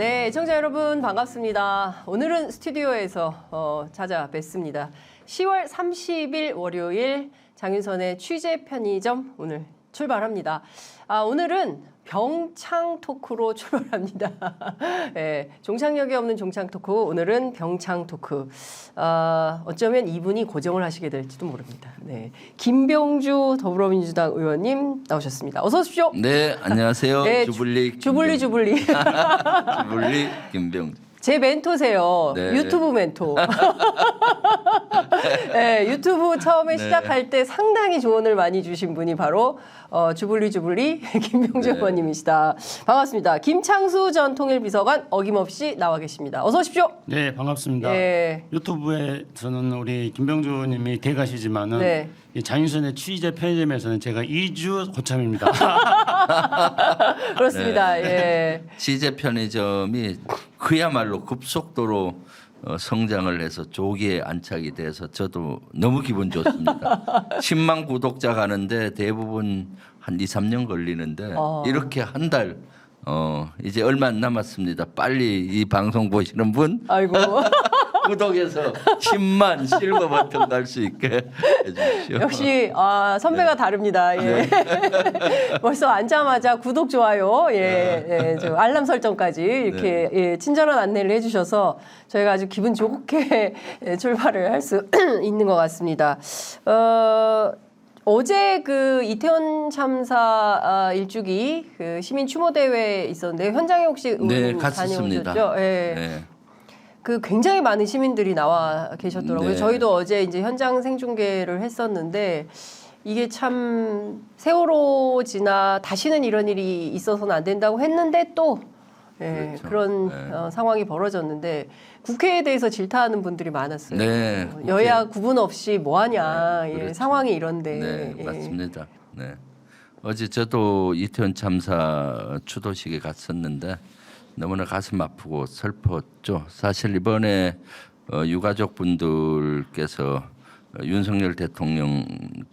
네, 애청자 여러분 반갑습니다. 오늘은 스튜디오에서 찾아뵙습니다. 10월 30일 월요일 장윤선의 취재 편의점 오늘 출발합니다. 오늘은 병창 토크로 출발합니다. 네, 종착역에 없는 종착 토크, 오늘은 병창 토크. 어쩌면 이분이 고정을 하시게 될지도 모릅니다. 네, 김병주 더불어민주당 의원님 나오셨습니다. 어서 오십시오. 네, 안녕하세요. 네, 주블리 주블리. 주블리 김병주. 제 멘토세요. 네. 유튜브 멘토. 네, 유튜브 처음에 네. 시작할 때 상당히 조언을 많이 주신 분이 바로 주블리 김병주 네. 의원님이시다. 반갑습니다. 김창수 전 통일비서관 어김없이 나와 계십니다. 어서 오십시오. 네, 반갑습니다. 네. 유튜브에서는 우리 김병주님이 대가시지만은 네. 이 장윤선의 취재 편의점에서는 제가 2주 고참입니다. 그렇습니다. 예. 취재 편의점이 그야말로 급속도로 성장을 해서 조기에 안착이 돼서 저도 너무 기분 좋습니다. 10만 구독자 가는데 대부분 한 2, 3년 걸리는데 이렇게 한 달 이제 얼마 안 남았습니다. 빨리 이 방송 보시는 분 아이고. 구독해서 10만 실버 버튼 갈 수 있게 해주십시오. 역시 선배가 다릅니다. 예. 벌써 앉자마자 구독 좋아요, 저 알람 설정까지 이렇게 예, 친절한 안내를 해주셔서 저희가 아주 기분 좋게 출발을 할 수 있는 것 같습니다. 어제 그 이태원 참사 일주기 그 시민 추모 대회 있었는데 현장에 혹시 네, 갔었습니다. 다녀오셨죠? 예. 네. 그 굉장히 많은 시민들이 나와 계셨더라고요. 네. 저희도 어제 이제 현장 생중계를 했었는데 이게 참 세월호 지나 다시는 이런 일이 있어서는 안 된다고 했는데 또 예, 그렇죠. 그런 네. 상황이 벌어졌는데 국회에 대해서 질타하는 분들이 많았어요. 네, 여야 구분 없이 뭐하냐 네, 예, 그렇죠. 상황이 이런데 네, 예. 맞습니다. 네. 어제 저도 이태원 참사 추도식에 갔었는데 너무나 가슴 아프고 슬펐죠. 사실 이번에 유가족 분들께서 윤석열 대통령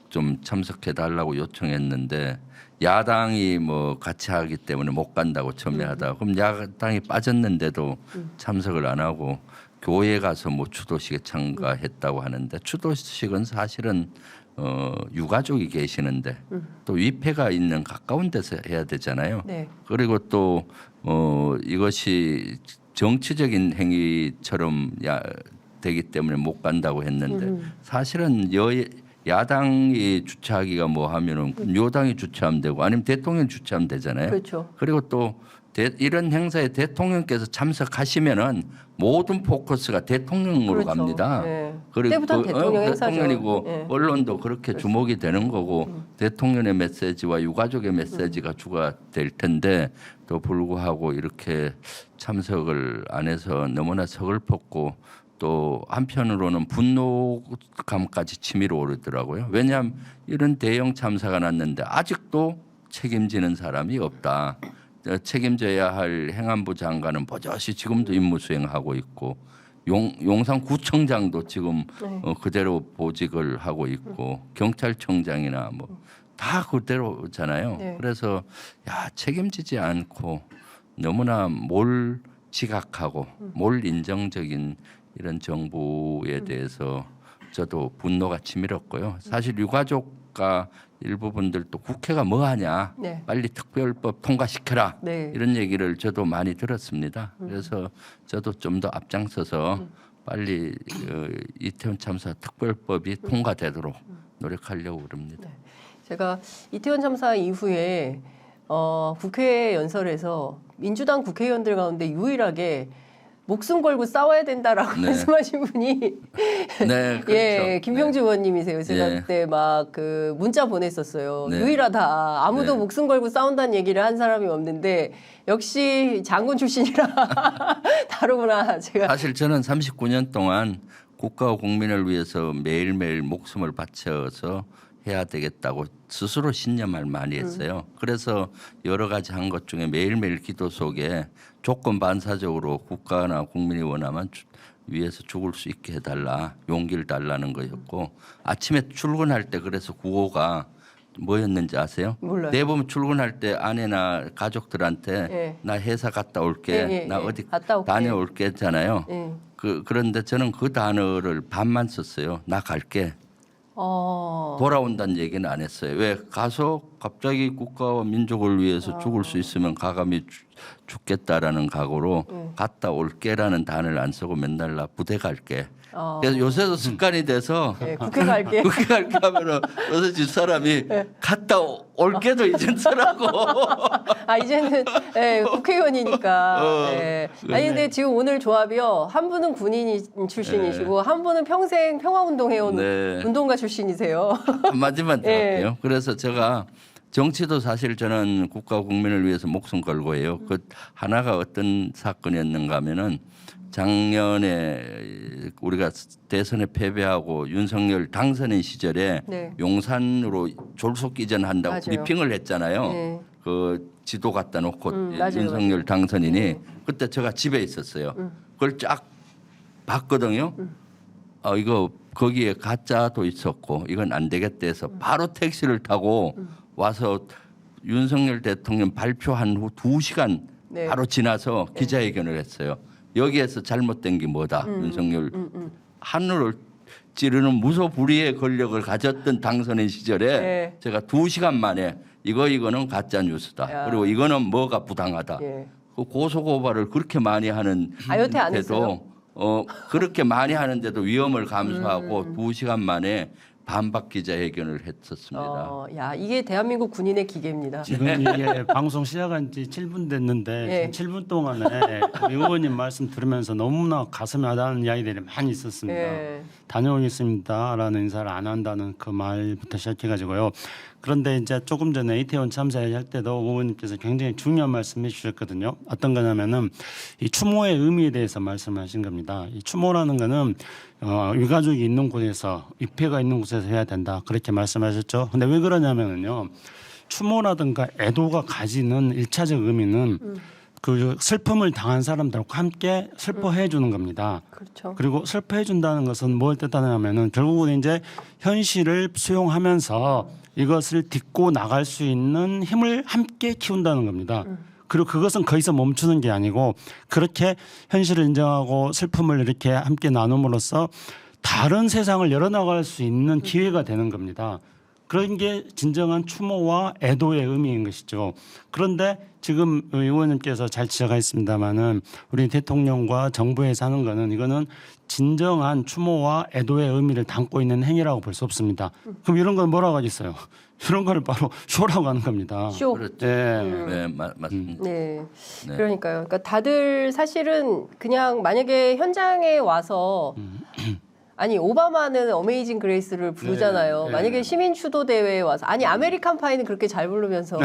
좀 참석해 달라고 요청했는데 야당이 뭐 같이 하기 때문에 못 간다고 첨예하다. 그럼 야당이 빠졌는데도 참석을 안 하고 교회에 가서 뭐 추도식에 참가했다고 하는데 추도식은 사실은 유가족이 계시는데 또 위패가 있는 가까운 데서 해야 되잖아요. 네. 그리고 또 이것이 정치적인 행위처럼 되기 때문에 못 간다고 했는데 사실은 야당이 주최하기가 뭐 하면은 여당이 주최하면 되고 아니면 대통령이 주최하면 되잖아요. 그렇죠. 그리고 또 이런 행사에 대통령께서 참석하시면은 모든 포커스가 대통령으로 그렇죠. 갑니다. 예. 그리고 그때부터는 대통령 행사죠. 대통령이고 예. 언론도 그렇게 주목이 되는 거고 대통령의 메시지와 유가족의 메시지가 주가 될 텐데 또 불구하고 이렇게 참석을 안 해서 너무나 서글펐고 또 한편으로는 분노감까지 치밀어 오르더라고요. 왜냐하면 이런 대형 참사가 났는데 아직도 책임지는 사람이 없다. 책임져야 할 행안부 장관은 버젓이 지금도 임무 수행하고 있고 용산구청장도 지금 그대로 보직을 하고 있고 경찰청장이나 뭐 다 그대로잖아요. 네. 그래서 책임지지 않고 너무나 몰지각하고 몰인정적인 이런 정부에 대해서 저도 분노가 치밀었고요. 사실 유가족과 일부 분들도 국회가 뭐 하냐 네. 빨리 특별법 통과시켜라 네. 이런 얘기를 저도 많이 들었습니다. 그래서 저도 좀 더 앞장서서 빨리 이태원 참사 특별법이 통과되도록 노력하려고 그럽니다. 제가 이태원 참사 이후에 국회 연설에서 민주당 국회의원들 가운데 유일하게 목숨 걸고 싸워야 된다라고 네. 말씀하신 분이 네, 그렇죠. 예, 김병주 의원님이세요. 제가 네. 그때 막 그 문자 보냈었어요. 네. 유일하다. 아무도 네. 목숨 걸고 싸운다는 얘기를 한 사람이 없는데 역시 장군 출신이라 다르구나. 제가 사실 저는 39년 동안 국가와 국민을 위해서 매일매일 목숨을 바쳐서 해야 되겠다고 스스로 신념을 많이 했어요. 그래서 여러 가지 한 것 중에 매일매일 기도 속에 조건 반사적으로 국가나 국민이 원하면 위해서 죽을 수 있게 해달라, 용기를 달라는 거였고 아침에 출근할 때 그래서 구호가 뭐였는지 아세요? 몰라요. 대부분 출근할 때 아내나 가족들한테 예. 나 회사 갔다 올게, 예, 예, 나 예. 어디 갔다 올게. 다녀올게 했잖아요. 예. 그런데 저는 그 단어를 반만 썼어요. 나 갈게. 돌아온다는 얘기는 안 했어요. 왜 가서 갑자기 국가와 민족을 위해서 죽을 수 있으면 가감히 죽겠다라는 각오로 갔다 올게라는 단어를 안 쓰고 맨날 나 부대 갈게. 그래서 요새도 습관이 돼서 예, 국회 갈게. 국회 갈게 하면은 요새 집사람이 갔다 올게도 이젠 쓰라고. 아 이제는 예, 국회의원이니까. 예. 아니 네. 근데 지금 오늘 조합이요. 한 분은 군인 출신이시고 한 분은 평생 평화운동해온 네. 운동가 출신이세요. 한마디만 더 예. 할게요. 그래서 제가 정치도 사실 저는 국가 국민을 위해서 목숨 걸고 해요. 그 하나가 어떤 사건이었는가 하면은 작년에 우리가 대선에 패배하고 윤석열 당선인 시절에 네. 용산으로 졸속 이전한다고 맞아요. 브리핑을 했잖아요. 네. 그 지도 갖다 놓고 맞아요, 윤석열 당선인이 그때 제가 집에 있었어요. 그걸 쫙 봤거든요. 이거 거기에 가짜도 있었고 이건 안 되겠다 해서 바로 택시를 타고 와서 윤석열 대통령 발표한 후 2시간 네. 바로 지나서 기자회견을 했어요. 여기에서 잘못된 게 뭐다. 윤석열 하늘을 찌르는 무소불위의 권력을 가졌던 당선인 시절에 네. 제가 2시간 만에 이거는 가짜 뉴스다. 야. 그리고 이거는 뭐가 부당하다. 예. 그 고소고발을 그렇게 많이 하는 아, 여태 안 했어요? 그렇게 많이 하는데도 위험을 감수하고 2시간 만에 반박 기자회견을 했었습니다. 야 이게 대한민국 군인의 기계입니다. 지금 이게 방송 시작한 지 7분 됐는데 예. 7분 동안에 우리 의원님 말씀 들으면서 너무나 가슴이 와닿는 이야기들이 많이 있었습니다. 예. 다녀오겠습니다라는 인사를 안 한다는 그 말부터 시작해가지고요. 그런데 이제 조금 전에 이태원 참사할 때도 의원님께서 굉장히 중요한 말씀해 주셨거든요. 어떤 거냐면은 이 추모의 의미에 대해서 말씀하신 겁니다. 이 추모라는 거는 유가족이 있는 곳에서 입회가 있는 곳에서 해야 된다 그렇게 말씀하셨죠. 근데 왜 그러냐면은요. 추모라든가 애도가 가지는 일차적 의미는 그 슬픔을 당한 사람들과 함께 슬퍼해 주는 겁니다. 그렇죠. 그리고 슬퍼해 준다는 것은 뭘 뜻하냐면은 결국은 이제 현실을 수용하면서 이것을 딛고 나갈 수 있는 힘을 함께 키운다는 겁니다. 그리고 그것은 거기서 멈추는 게 아니고 그렇게 현실을 인정하고 슬픔을 이렇게 함께 나눔으로써 다른 세상을 열어나갈 수 있는 기회가 되는 겁니다. 그런 게 진정한 추모와 애도의 의미인 것이죠. 그런데 지금 의원님께서 잘 지적하셨습니다마는 우리 대통령과 정부에서 하는 거는 이거는 진정한 추모와 애도의 의미를 담고 있는 행위라고 볼 수 없습니다. 그럼 이런 건 뭐라고 하겠어요? 이런 걸 바로 쇼라고 하는 겁니다. 쇼. 그렇죠. 네. 네, 맞습니다. 네. 네. 그러니까요. 그러니까 다들 사실은 그냥 만약에 현장에 와서 아니 오바마는 어메이징 그레이스를 부르잖아요. 네. 만약에 시민 추도 대회에 와서 아니 아메리칸 파이는 그렇게 잘 부르면서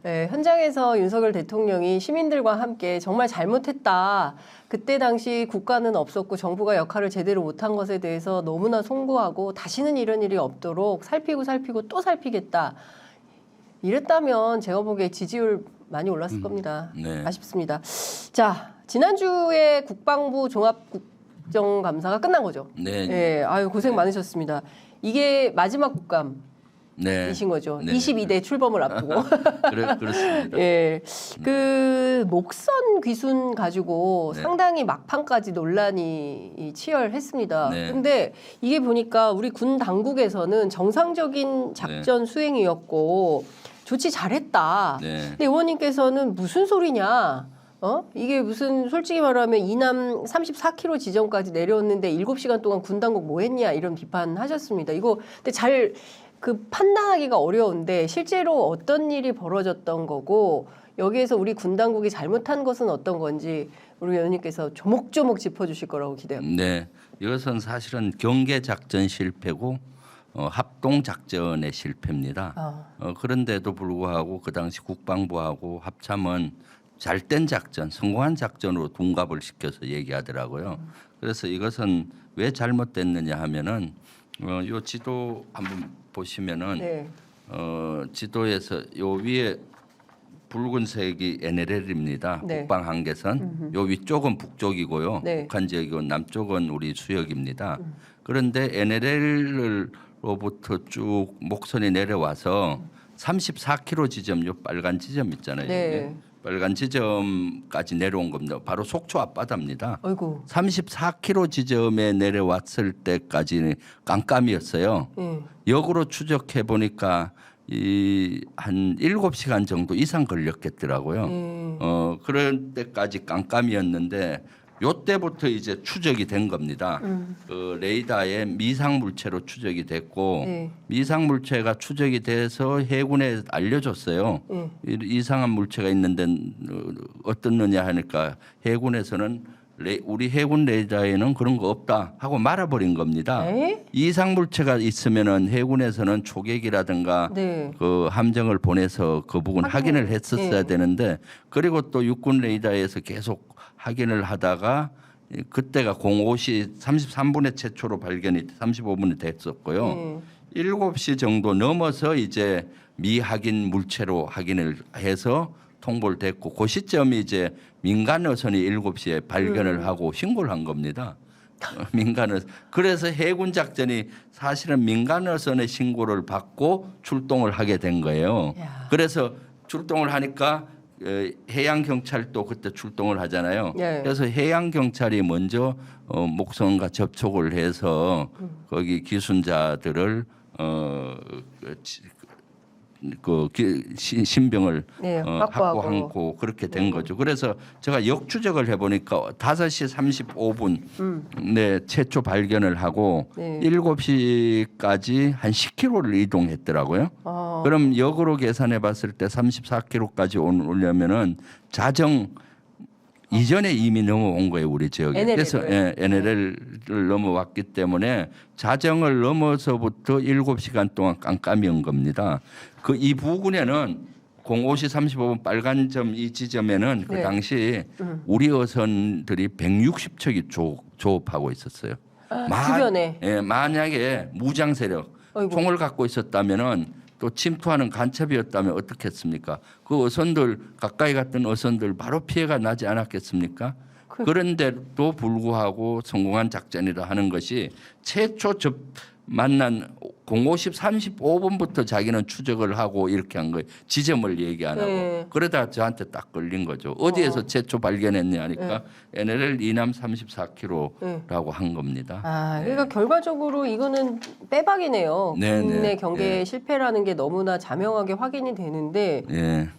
네, 현장에서 윤석열 대통령이 시민들과 함께 정말 잘못했다. 그때 당시 국가는 없었고 정부가 역할을 제대로 못한 것에 대해서 너무나 송구하고 다시는 이런 일이 없도록 살피고 또 살피겠다. 이랬다면 제가 보기에 지지율 많이 올랐을 겁니다. 네. 아쉽습니다. 자, 지난주에 국방부 종합국정감사가 끝난 거죠. 네. 예, 아유 고생 많으셨습니다. 이게 마지막 국감이신 네. 거죠. 네. 22대 출범을 앞두고. 그렇습니다. 예, 그 목선 귀순 가지고 네. 상당히 막판까지 논란이 치열했습니다. 네. 근데 이게 보니까 우리 군 당국에서는 정상적인 작전 수행이었고 조치 잘했다. 네. 근데 의원님께서는 무슨 소리냐? 이게 무슨 솔직히 말하면 이남 34km 지점까지 내려왔는데 7시간 동안 군 당국 뭐 했냐 이런 비판하셨습니다. 이거 근데 잘 그 판단하기가 어려운데 실제로 어떤 일이 벌어졌던 거고 여기에서 우리 군 당국이 잘못한 것은 어떤 건지 우리 의원님께서 조목조목 짚어주실 거라고 기대합니다. 네, 이것은 사실은 경계 작전 실패고 합동 작전의 실패입니다. 그런데도 불구하고 그 당시 국방부하고 합참은 잘된 작전, 성공한 작전으로 둔갑을 시켜서 얘기하더라고요. 그래서 이것은 왜 잘못됐느냐 하면은 요 지도 한번 보시면은 네. 지도에서 요 위에 붉은색이 NLL입니다. 네. 북방 한계선. 요 위쪽은 북쪽이고요. 네. 북한 지역이고 남쪽은 우리 수역입니다. 그런데 NLL로부터 쭉 목선이 내려와서 34km 지점, 요 빨간 지점 있잖아요. 네. 이게. 빨간 지점까지 내려온 겁니다. 바로 속초 앞바다입니다. 아이고. 34km 지점에 내려왔을 때까지는 깜깜이었어요. 예. 역으로 추적해 보니까 이 한 7시간 정도 이상 걸렸겠더라고요. 그런 때까지 깜깜이었는데 요때부터 이제 추적이 된 겁니다. 그 레이더에 미상 물체로 추적이 됐고 네. 미상 물체가 추적이 돼서 해군에 알려줬어요. 네. 이상한 물체가 있는데 어떻느냐 하니까 해군에서는 우리 해군 레이더에는 그런 거 없다 하고 말아버린 겁니다. 에? 이상 물체가 있으면은 해군에서는 초계기라든가 네. 그 함정을 보내서 그 부분 확인을 했었어야 네. 되는데 그리고 또 육군 레이더에서 계속 확인을 하다가 그때가 05시 33분에 최초로 발견이 35분에 됐었고요. 네. 7시 정도 넘어서 이제 미확인 물체로 확인을 해서 통보를 됐고 그 시점이 이제 민간 어선이 7시에 발견을 하고 신고를 한 겁니다. 민간 어선. 그래서 해군 작전이 사실은 민간 어선의 신고를 받고 출동을 하게 된 거예요. 야. 그래서 출동을 하니까 해양 경찰도 그때 출동을 하잖아요. 네. 그래서 해양 경찰이 먼저 목선과 접촉을 해서 거기 기순자들을 신병을 네, 확보하고. 확보하고 그렇게 된 거죠. 그래서 제가 역추적을 해보니까 5시 35분 네, 최초 발견을 하고 네. 7시까지 한 10km를 이동했더라고요. 아. 그럼 역으로 계산해 봤을 때 34km까지 오려면은 자정 이전에 이미 넘어온 거예요 우리 지역에. NLL 을. 그래서 NLL을 넘어왔기 때문에 자정을 넘어서부터 7시간 동안 깜깜이온 겁니다. 그 이 부근에는 05시 35분 빨간 점 이 지점에는 그 네. 당시 우리 어선들이 160척이 조업하고 있었어요. 주변에. 예, 만약에 무장 세력 아이고. 총을 갖고 있었다면은 또 침투하는 간첩이었다면 어떻겠습니까? 그 어선들 가까이 갔던 어선들 바로 피해가 나지 않았겠습니까? 그런데도 불구하고 성공한 작전이라 하는 것이 최초 만난 05시 35분부터 자기는 추적을 하고 이렇게 한 거예요. 지점을 얘기 안 하고. 네. 그러다 저한테 딱 걸린 거죠. 어디에서 최초 발견했냐 하니까 NLL 이남 34km라고 한 겁니다. 아, 그러니까 결과적으로 이거는 빼박이네요. 네, 국내 네. 경계 실패라는 게 너무나 자명하게 확인이 되는데, 예.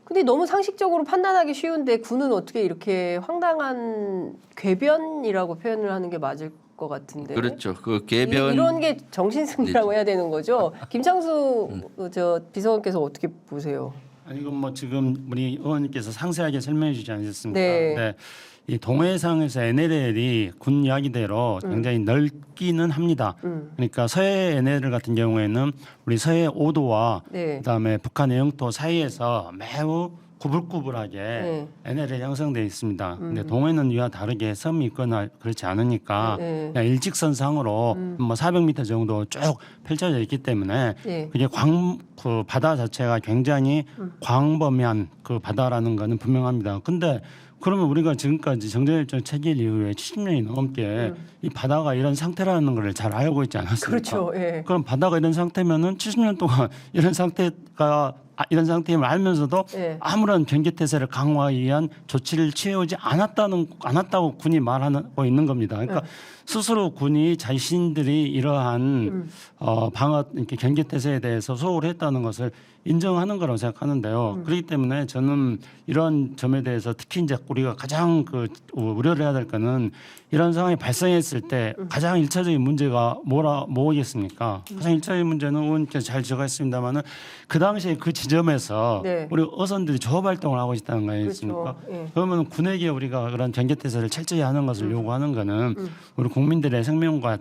근데 너무 상식적으로 판단하기 쉬운데 군은 어떻게 이렇게 황당한 궤변이라고 표현을 하는 게 맞을 것 같은데. 그렇죠. 그 개변 이런 게 정신승리라고 해야 되는 거죠. 김창수 저 비서관께서 어떻게 보세요? 아니 이건 뭐 지금 우리 의원님께서 상세하게 설명해 주지 않으셨습니까? 네. 이 동해상에서 NLL이 군 이야기대로 굉장히 넓기는 합니다. 그러니까 서해 NLL 같은 경우에는 우리 서해 5도와 네. 그다음에 북한의 영토 사이에서 매우 구불구불하게 네. NLL이 형성되어 있습니다. 근데 동해는 이와 다르게 섬이 있거나 그렇지 않으니까 네. 그냥 일직선상으로 뭐 400m 정도 쭉 펼쳐져 있기 때문에 네. 그게 그 바다 자체가 굉장히 광범위한 그 바다라는 거는 분명합니다. 근데 그러면 우리가 지금까지 정전협정 체결 이후에 70년이 넘게 이 바다가 이런 상태라는 걸 잘 알고 있지 않았습니까? 그렇죠. 예. 그럼 바다가 이런 상태면은 70년 동안 이런 이런 상태임을 알면서도 예. 아무런 경계태세를 강화하기 위한 조치를 취해오지 않았다고 군이 말하고 있는 겁니다. 그러니까 스스로 군이 자신들이 이러한 방어 이렇게 경계태세에 대해서 소홀히 했다는 것을 인정하는 거라고 생각하는데요. 그렇기 때문에 저는 이런 점에 대해서 특히 이제 우리가 가장 우려를 해야 될 거는 이런 상황이 발생했을 때 가장 일차적인 문제가 뭐겠습니까? 가장 일차적인 문제는 의원님께서 잘 지적하셨습니다만은 그 당시에 그 지점에서 네. 우리 어선들이 조업 활동을 하고 있다는 거 아니겠습니까? 그렇죠. 예. 그러면 군에게 우리가 그런 경계태세를 철저히 하는 것을 요구하는 거는 우리 국민들의 생명과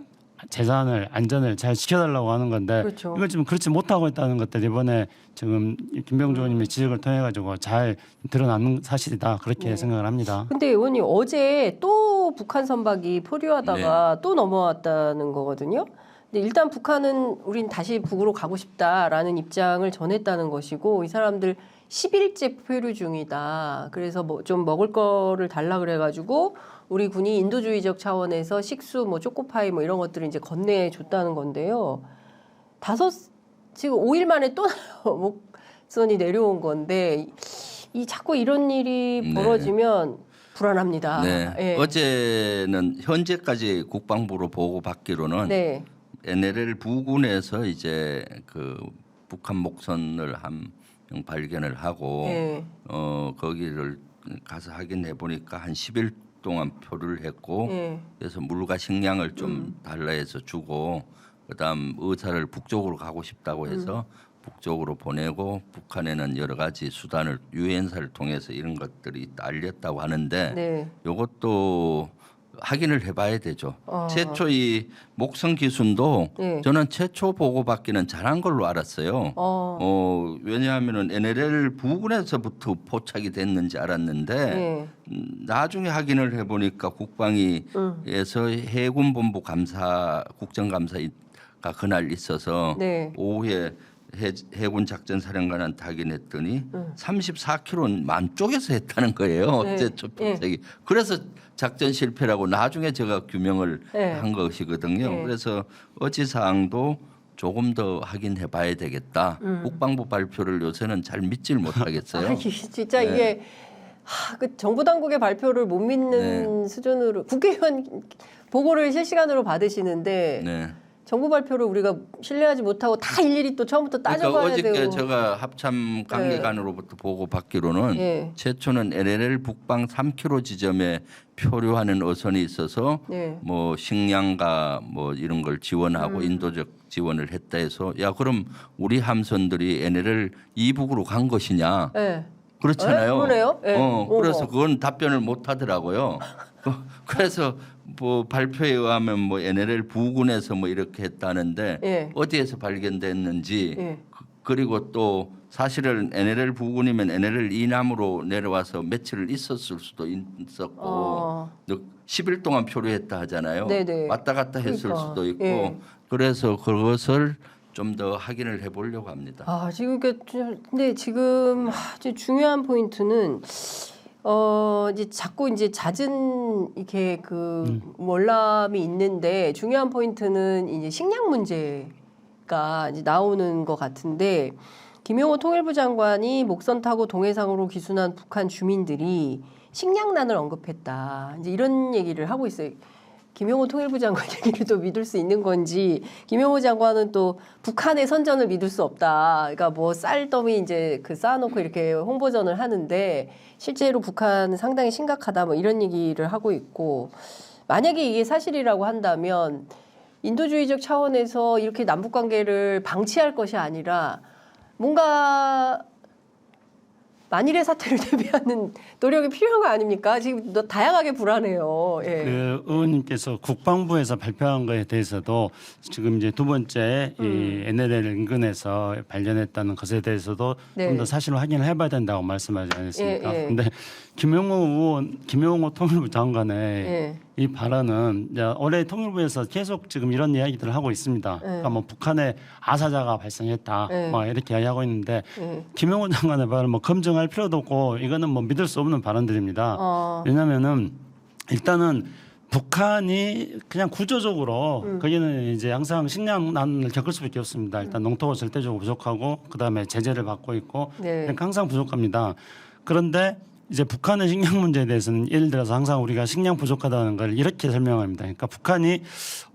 재산을 안전을 잘 지켜달라고 하는 건데 그렇죠. 이걸 지금 그렇지 못하고 있다는 것들 이번에 지금 김병주 의원님의 지적을 통해 가지고 잘 드러나는 사실이다 그렇게 생각을 합니다. 근데 의원님 어제 또 북한 선박이 포류하다가 또 넘어왔다는 거거든요. 근데 일단 북한은 우린 다시 북으로 가고 싶다라는 입장을 전했다는 것이고 이 사람들 10일째 표류 중이다. 그래서 뭐 좀 먹을 거를 달라 그래가지고 우리 군이 인도주의적 차원에서 식수, 뭐 초코파이 뭐 이런 것들을 이제 건네줬다는 건데요. 지금 5일 만에 또 목선이 내려온 건데 이 자꾸 이런 일이 네. 벌어지면 불안합니다. 네. 예. 어제는 현재까지 국방부로 보고받기로는 네. NLL 부근에서 이제 그 북한 목선을 한 명 발견을 하고 네. 거기를 가서 확인해 보니까 한 10일 동안 표류를 했고 네. 그래서 물과 식량을 좀 달라해서 주고 그다음 의사를 북쪽으로 가고 싶다고 해서 북쪽으로 보내고 북한에는 여러 가지 수단을 유엔사를 통해서 이런 것들이 알렸다고 하는데 네. 이것도 확인을 해봐야 되죠. 최초 이 목성 기순도 네. 저는 최초 보고받기는 잘한 걸로 알았어요. 왜냐하면은 NLL 부근에서부터 포착이 됐는지 알았는데 네. 나중에 확인을 해보니까 국방위에서 해군본부 국정감사가 그날 있어서 네. 오후에 해군 작전사령관한테 확인했더니 34km 만쪽에서 했다는 거예요. 네. 최초 포착이. 그래서 작전 실패라고 나중에 제가 규명을 네. 한 것이거든요. 네. 그래서 어지 사항도 조금 더 확인해 봐야 되겠다. 국방부 발표를 요새는 잘 믿질 못하겠어요. 아, 진짜 네. 이게 그 정부 당국의 발표를 못 믿는 수준으로 국회의원 보고를 실시간으로 받으시는데 네. 정부 발표를 우리가 신뢰하지 못하고 다 일일이 또 처음부터 그러니까 따져봐야 어저께 되고. 제가 합참 관계관으로부터 보고 받기로는 네. 최초는 NLL 북방 3km 지점에 표류하는 어선이 있어서 네. 뭐 식량과 뭐 이런 걸 지원하고 인도적 지원을 했다 해서 야 그럼 우리 함선들이 NLL 이북으로 간 것이냐? 네. 그렇잖아요. 그러네요. 네. 그래서 어머. 그건 답변을 못 하더라고요. 그래서 뭐 발표에 의하면 뭐 NLL 부근에서 뭐 이렇게 했다는데 예. 어디에서 발견됐는지 예. 그리고 또 사실은 NLL 부근이면 NLL 이남으로 내려와서 며칠을 있었을 수도 있었고 10일 동안 표류했다 하잖아요. 네네. 왔다 갔다 했을 그러니까. 수도 있고 예. 그래서 그것을 좀 더 확인을 해보려고 합니다. 지금 근데 지금 이제 중요한 포인트는 이제 자꾸 이제 잦은 이렇게 그 월남이 있는데 중요한 포인트는 이제 식량 문제가 이제 나오는 것 같은데 김용호 통일부 장관이 목선 타고 동해상으로 기순한 북한 주민들이 식량난을 언급했다. 이제 이런 얘기를 하고 있어요. 김용호 통일부 장관 얘기를 또 믿을 수 있는 건지 김용호 장관은 또 북한의 선전을 믿을 수 없다. 그러니까 뭐 쌀더미 이제 그 쌓아놓고 이렇게 홍보전을 하는데 실제로 북한은 상당히 심각하다 뭐 이런 얘기를 하고 있고 만약에 이게 사실이라고 한다면 인도주의적 차원에서 이렇게 남북 관계를 방치할 것이 아니라 뭔가 만일의 사태를 대비하는 노력이 필요한 거 아닙니까? 지금 다양하게 불안해요. 예. 그 의원님께서 국방부에서 발표한 거에 대해서도 지금 이제 두 번째 이 NLL 인근에서 발견했다는 것에 대해서도 네. 좀 더 사실을 확인을 해봐야 된다고 말씀하지 않았습니까? 예, 예. 근데 김용호 통일부 장관의 예. 이 발언은 이제 올해 통일부에서 계속 지금 이런 이야기들을 하고 있습니다. 그러니까 뭐 북한에 아사자가 발생했다, 예. 뭐 이렇게 이야기하고 있는데 예. 김용호 장관의 발언 뭐 검증할 필요도 없고 이거는 뭐 믿을 수 없는 발언들입니다. 왜냐하면은 일단은 북한이 그냥 구조적으로 거기는 이제 항상 식량난을 겪을 수밖에 없습니다. 일단 농토가 절대적으로 부족하고 그다음에 제재를 받고 있고 네. 그러니까 항상 부족합니다. 그런데 이제 북한의 식량 문제에 대해서는 예를 들어서 항상 우리가 식량 부족하다는 걸 이렇게 설명합니다. 그러니까 북한이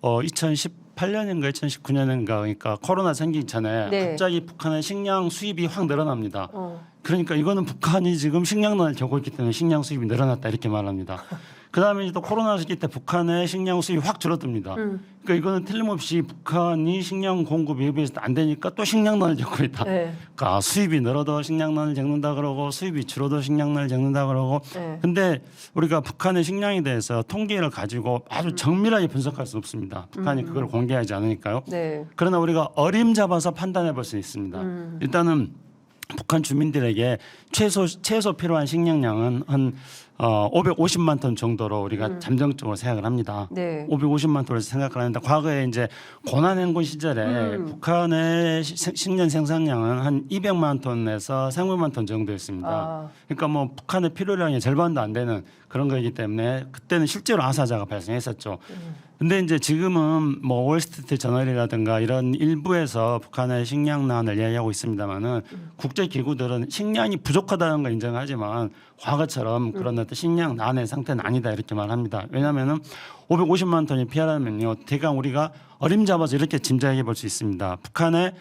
2018년인가 2019년인가 그러니까 코로나 생기기 전에 네. 갑자기 북한의 식량 수입이 확 늘어납니다. 그러니까 이거는 북한이 지금 식량난을 겪고 있기 때문에 식량 수입이 늘어났다 이렇게 말합니다. 그다음에 또 코로나 시기 때 북한의 식량 수입이 확 줄어듭니다. 그러니까 이거는 틀림없이 북한이 식량 공급에 비해서 안 되니까 또 식량난을 겪고 있다. 네. 그러니까 수입이 늘어도 식량난을 겪는다 그러고 수입이 줄어도 식량난을 겪는다 그러고. 네. 근데 우리가 북한의 식량에 대해서 통계를 가지고 아주 정밀하게 분석할 수 없습니다. 북한이 그걸 공개하지 않으니까요. 네. 그러나 우리가 어림잡아서 판단해 볼 수 있습니다. 일단은 북한 주민들에게 최소 필요한 식량량은 한 550만 톤 정도로 우리가 잠정적으로 생각을 합니다. 네. 550만 톤을 생각을 하는데 과거에 이제 고난행군 시절에 북한의 식량 생산량은 한 200만 톤에서 300만 톤 정도였습니다. 아. 그러니까 뭐 북한의 필요량의 절반도 안 되는 그런 거이기 때문에 그때는 실제로 아사자가 발생했었죠. 근데 이제 지금은 뭐 월스트리트 저널이라든가 이런 일부에서 북한의 식량난을 이야기하고 있습니다만은 국제 기구들은 식량이 부족하다는 걸 인정하지만 과거처럼 그런 어떤 식량난의 상태는 아니다 이렇게 말합니다. 왜냐하면은 550만 톤이 피하려면요 대강 우리가 어림잡아서 이렇게 짐작해 볼 수 있습니다. 북한의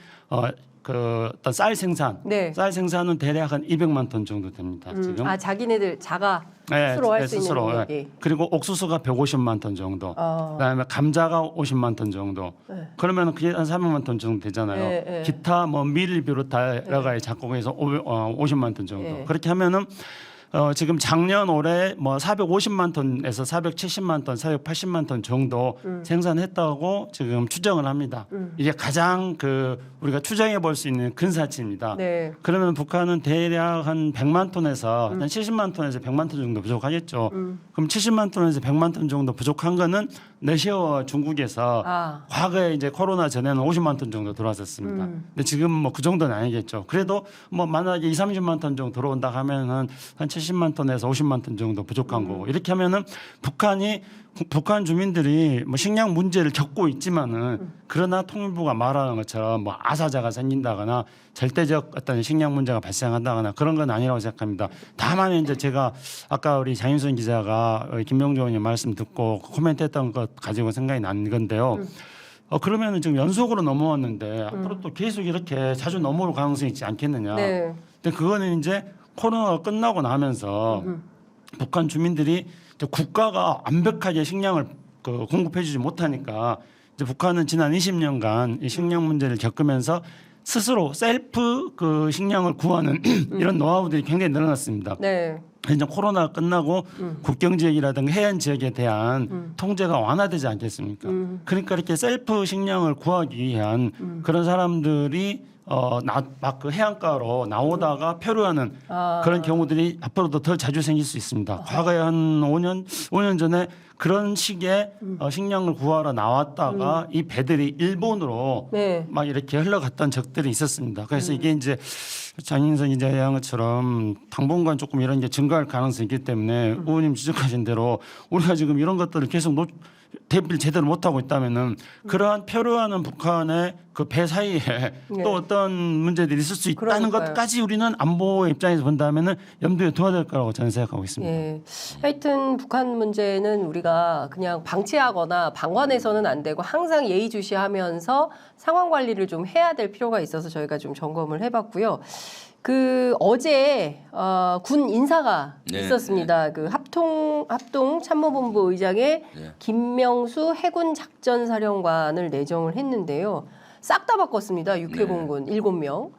그 어떤 쌀 생산, 네. 쌀 생산은 대략 한 200만 톤 정도 됩니다. 지금. 아 자기네들 자가 네, 스스로 할 수 스스로, 있는 예. 얘기. 그리고 옥수수가 150만 톤 정도. 그다음에 감자가 50만 톤 정도. 그러면 그게 한 300만 ton 정도 되잖아요. 네, 네. 기타 뭐 밀을 비롯한 여러 가지 작곡에서 50만 톤 정도. 네. 그렇게 하면은 지금 작년 올해 뭐 450만 톤에서 470만 톤, 480만 톤 정도 생산했다고 지금 추정을 합니다. 이게 가장 그 우리가 추정해 볼 수 있는 근사치입니다. 네. 그러면 북한은 대략 한 100만 톤에서 한 70만 톤에서 100만 톤 정도 부족하겠죠. 그럼 70만 톤에서 100만 톤 정도 부족한 거는 러시아와 중국에서 아. 과거에 이제 코로나 전에는 50만 톤 정도 들어왔었습니다. 근데 지금 뭐 그 정도는 아니겠죠. 그래도 뭐 만약에 30만 톤 정도 들어온다 하면은 한 70만 톤에서 50만 톤 정도 부족한 거고 이렇게 하면은 북한 주민들이 뭐 식량 문제를 겪고 있지만은 그러나 통일부가 말하는 것처럼 뭐 아사자가 생긴다거나 절대적 어떤 식량 문제가 발생한다거나 그런 건 아니라고 생각합니다. 다만 이제 제가 아까 우리 장윤선 기자가 김명조 의원님 말씀 듣고 코멘트했던 것 가지고 생각이 난 건데요. 그러면은 지금 연속으로 넘어왔는데 앞으로 또 계속 이렇게 자주 넘어올 가능성이 있지 않겠느냐. 네. 근데 그거는 이제 코로나가 끝나고 나면서 북한 주민들이 이제 국가가 완벽하게 식량을 공급해주지 못하니까 이제 북한은 지난 20년간 이 식량 문제를 겪으면서 스스로 셀프 그 식량을 구하는 이런 노하우들이 굉장히 늘어났습니다. 네. 이제 코로나가 끝나고 국경 지역이라든가 해안 지역에 대한 통제가 완화되지 않겠습니까? 그러니까 이렇게 셀프 식량을 구하기 위한 그런 사람들이 막 그 해안가로 나오다가 표류하는 그런 경우들이 앞으로도 더 자주 생길 수 있습니다. 과거에 한 5년 전에 그런 식의 식량을 구하러 나왔다가 이 배들이 일본으로 네. 막 이렇게 흘러갔던 적들이 있었습니다. 그래서 이게 이제 장인선 기자 얘기한 것처럼 당분간 조금 이런 게 증가할 가능성이 있기 때문에 의원님 지적하신 대로 우리가 지금 이런 것들을 계속 대비를 제대로 못하고 있다면은 그러한 표류하는 북한의 그 배 사이에 또 어떤 문제들이 있을 수 있다는 그러니까요. 것까지 우리는 안보 입장에서 본다면은 염두에 둬야 될 거라고 저는 생각하고 있습니다. 예. 하여튼 북한 문제는 우리가 그냥 방치하거나 방관해서는 안 되고 항상 예의주시하면서 상황 관리를 좀 해야 될 필요가 있어서 저희가 좀 점검을 해봤고요. 그 어제 군 인사가 네, 있었습니다. 그 합동 참모본부 의장에 네. 김명수 해군 작전사령관을 내정을 했는데요. 싹 다 바꿨습니다. 육해공군 7명.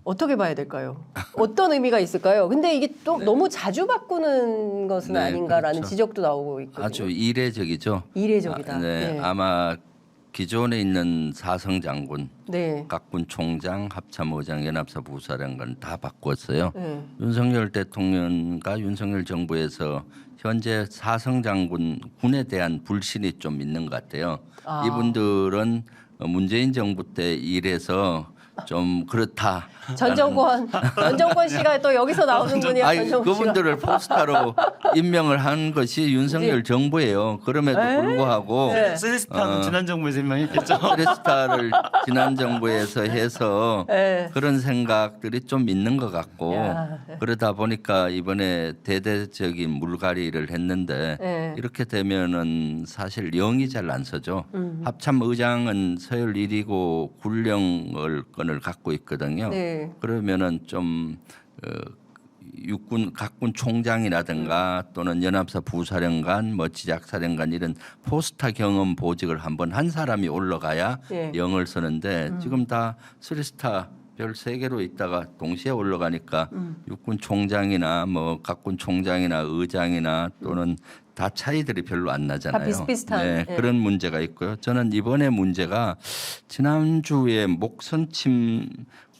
어떻게 봐야 될까요? 어떤 의미가 있을까요? 근데 이게 또 너무 자주 바꾸는 것은 네, 아닌가라는 그렇죠. 지적도 나오고 있거든요. 아주 이례적이죠. 이례적이다. 네, 네. 아마 기존에 있는 사성 장군, 네. 각군 총장, 합참의장, 연합사 부사령관 다 바꿨어요. 네. 윤석열 대통령과 윤석열 정부에서 현재 사성 장군 군에 대한 불신이 좀 있는 것 같아요. 이분들은 문재인 정부 때 일해서 좀 그렇다. 전정권 씨가 또 여기서 나오는군요. 아니 전정권 씨가. 그분들을 포스타로 임명을 한 것이 윤석열 정부예요. 그럼에도 불구하고 네. 쓰리스타는 지난 정부에서 임명했겠죠. 쓰리스타를 지난 정부에서 해서 네. 그런 생각들이 좀 있는 것 같고 야. 그러다 보니까 이번에 대대적인 물갈이를 했는데 네. 이렇게 되면은 사실 영이 잘 안 서죠. 합참의장은 서열 1위고 군령권을 갖고 있거든요. 네. 그러면은 좀 육군 각군 총장이라든가 또는 연합사 부사령관, 뭐 지작사령관 이런 포스타 경험 보직을 한번 한 사람이 올라가야 예. 영을 서는데 지금 다 쓰리스타 별 3개로 있다가 동시에 올라가니까 육군 총장이나 뭐 각군 총장이나 의장이나 또는 다 차이들이 별로 안 나잖아요. 다 비슷비슷한. 네, 예. 그런 문제가 있고요. 저는 이번에 문제가 지난주에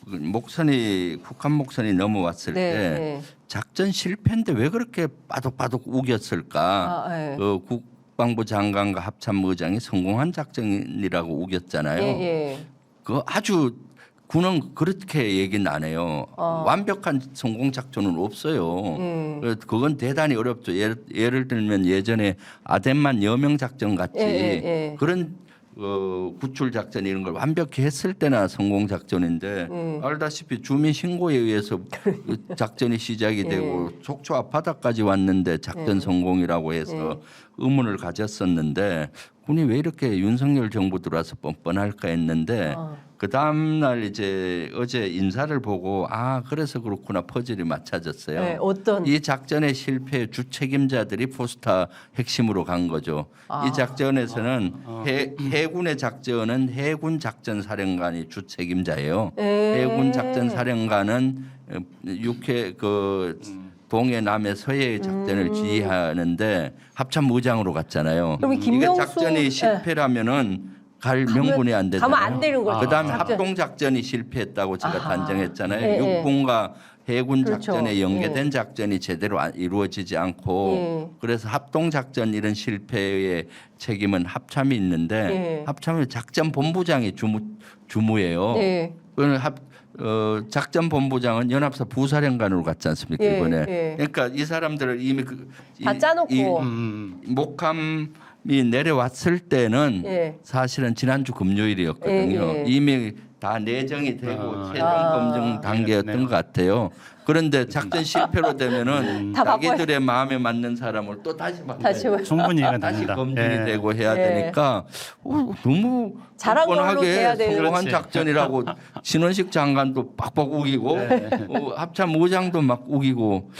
목선이 북한 목선이 넘어왔을 네, 때 네. 작전 실패인데 왜 그렇게 빠독빠독 우겼을까? 예. 그 국방부 장관과 합참의장이 성공한 작전이라고 우겼잖아요. 예. 그 아주 군은 그렇게 얘기는 안 해요. 완벽한 성공 작전은 없어요. 그건 대단히 어렵죠. 예를 들면 예전에 아덴만 여명 작전 같이 예. 그런 구출 작전 이런 걸 완벽히 했을 때나 성공 작전인데 알다시피 주민 신고에 의해서 그 작전이 시작이 되고 속초 앞바다까지 왔는데 작전 성공이라고 해서 의문을 가졌었는데 군이 왜 이렇게 윤석열 정부 들어와서 뻔뻔할까 했는데 그 다음 날 이제 어제 인사를 보고 아 그래서 그렇구나 퍼즐이 맞춰졌어요. 네, 어떤 이 작전의 실패 주 책임자들이 포스타 핵심으로 간 거죠. 이 작전에서는 해군의 작전은 해군 작전 사령관이 주 책임자예요. 해군 작전 사령관은 육해 그 동해 남해 서해의 작전을 지휘하는데 합참의장으로 갔잖아요. 그럼 이게 김명수 작전이 실패라면은 갈 명분이 안 되잖아요. 가면 안 되는 거죠. 그다음에 작전. 합동 작전이 실패했다고 제가 아하. 단정했잖아요. 예. 육군과 해군 그렇죠. 작전에 연계된 작전이 제대로 이루어지지 않고 그래서 합동 작전 이런 실패의 책임은 합참이 있는데 합참의 작전 본부장이 주무예요. 그걸 작전 본부장은 연합사 부사령관으로 갔지 않습니까 이번에. 그러니까 이 사람들을 이미 다 짜놓고. 목함이 내려왔을 때는 사실은 지난주 금요일이었거든요. 이미 다 내정이 되고 최종 검증 단계였던 것 같아요. 그런데 작전 실패로 되면은 다 자기들의 마음에 맞는 사람을 또 다시 바꿔요. 충분히 이해가 다시 됩니다. 검증이 되고 해야 되니까 너무 잘한 걸로 뻔뻔하게 돼야 되는 성공한 그렇지. 작전이라고 신원식 장관도 빡빡 우기고 합참의장도 막 우기고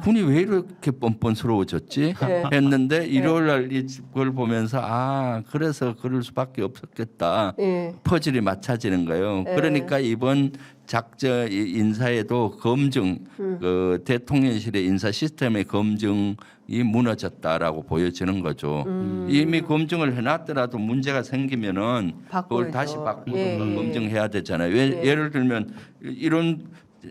군이 왜 이렇게 뻔뻔스러워졌지 했는데 일요일 날 이걸 보면서 아 그래서 그럴 수밖에 없었겠다. 퍼즐이 맞춰지는 거예요. 그러니까 이번 작전 인사에도 검증 그 대통령실의 인사 시스템의 검증이 무너졌다라고 보여지는 거죠. 이미 검증을 해놨더라도 문제가 생기면은 그걸 바꿔야죠. 다시 바꾸고 예. 검증해야 되잖아요. 예를 들면 이런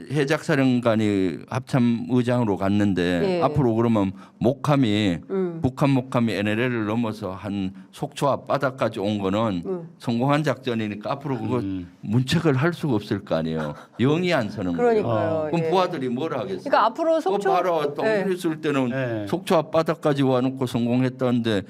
해작사령관이 합참의장으로 갔는데 앞으로 그러면 목함이 북한 목함이 NLL을 넘어서 한 속초 앞바다까지 온 거는 성공한 작전이니까 앞으로 그거 문책을 할 수가 없을 거 아니에요. 영이 안 서는 거예요. 그러니까요. 그럼 부하들이 뭘 하겠어요? 그러니까 앞으로 속초 봐라 당신 있을 때는 속초 앞바다까지 와놓고 성공했다는데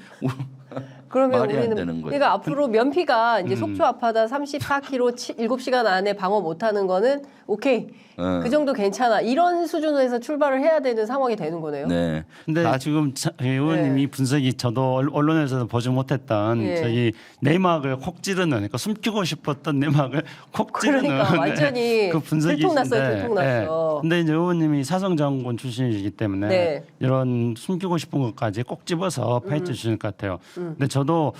그러면 말이 안 우리는 되는 거죠. 그러니까 앞으로 면피가 이제 속초 앞바다 34km 7시간 안에 방어 못하는 거는 오케이 그 정도 괜찮아 이런 수준에서 출발을 해야 되는 상황이 되는 거네요. 네. 근데 지금 의원님이 분석이 저도 언론에서도 보지 못했던 저기 내막을 콕 찌르는 그러니까 숨기고 싶었던 내막을 콕 찌르는 그러니까 완전히 그 분석이신데. 들통났어요. 근데 이제 의원님이 사성장군 출신이기 때문에 이런 숨기고 싶은 것까지 꼭 집어서 파헤쳐 주실 것 같아요. 근데 저도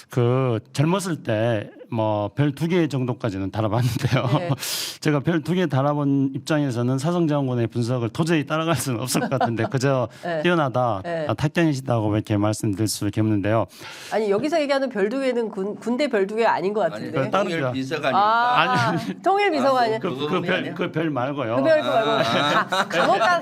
그 젊었을 때 뭐 별 2개 정도까지는 달아봤는데요. 제가 별 2개 달아본 입장에서는 사성장군의 분석을 도저히 따라갈 수는 없을 것 같은데 그저 뛰어나다, 탁견이시다고 이렇게 말씀드릴 수밖에 없는데요. 아니 여기서 얘기하는 별두개는 군대 별두개 아닌 것 같은데. 아니, 통일 비서관이니까. 통일 비서관이요. 그 별 말고요. 그 별 말고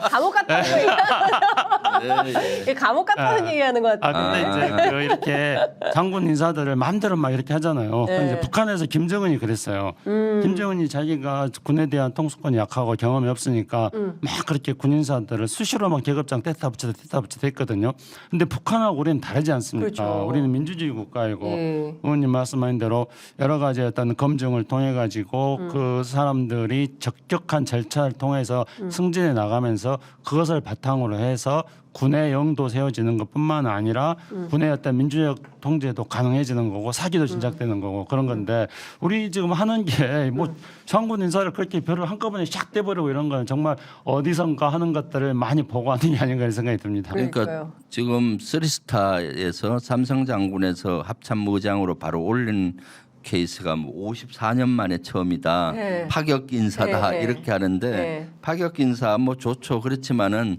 감옥 갔다는 거 감옥 갔다는 얘기하는 것 같은데. 근데 이제 그 이렇게 장군 인사들을 마음대로 막 이렇게 하잖아요. 이제 북한에서 김정은이 그랬어요. 김정은이 자기가 군에 대한 통수권이 약하고 경험이 없으니까 막 그렇게 군 인사들을 수시로 막 계급장 떼다 붙여서 했거든요. 근데 북한하고 우리는 다르지 않습니까? 그렇죠. 우리는 민주주의 국가이고 의원님 말씀하신 대로 여러 가지 어떤 검증을 통해 가지고 그 사람들이 적격한 절차를 통해서 승진해 나가면서 그것을 바탕으로 해서 군의 영도 세워지는 것뿐만 아니라 군의 어떤 민주적 통제도 가능해지는 거고 사기도 진작되는 거고 그런 건데 우리 지금 하는 게 뭐 장군 인사를 그렇게 별을 한꺼번에 샥 떼버리고 이런 건 정말 어디선가 하는 것들을 많이 보고 하는 게 아닌가 이런 생각이 듭니다. 그러니까 지금 쓰리스타에서 삼성 장군에서 합참의장으로 바로 올린 케이스가 54년 만에 처음이다. 파격 인사다 이렇게 하는데 파격 인사 뭐 좋죠. 그렇지만은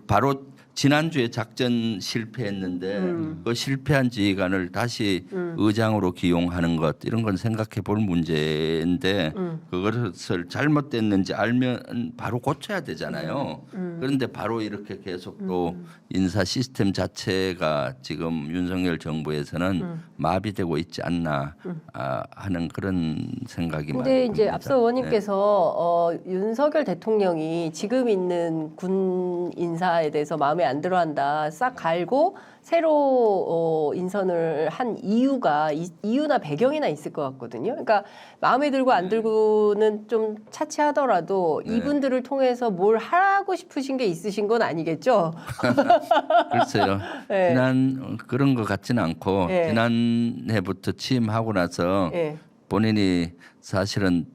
바로 지난주에 작전 실패했는데 그 실패한 지휘관을 다시 의장으로 기용하는 것 이런 건 생각해 볼 문제인데 그것을 잘못됐는지 알면 바로 고쳐야 되잖아요. 그런데 바로 이렇게 계속 또 인사 시스템 자체가 지금 윤석열 정부에서는 마비되고 있지 않나 하는 그런 생각이 많이 근데 이제 듭니다. 앞서 의원님께서 윤석열 대통령이 지금 있는 군 인사에 대해서 마음에 안 들어한다. 싹 갈고 새로 인선을 한 이유나 배경이나 있을 것 같거든요. 그러니까 마음에 들고 안 들고는 좀 차치하더라도 이분들을 통해서 뭘 하고 싶으신 게 있으신 건 아니겠죠? 글쎄요. 네. 지난 그런 것 같지는 않고 네. 지난해부터 취임하고 나서 예. 본인이 사실은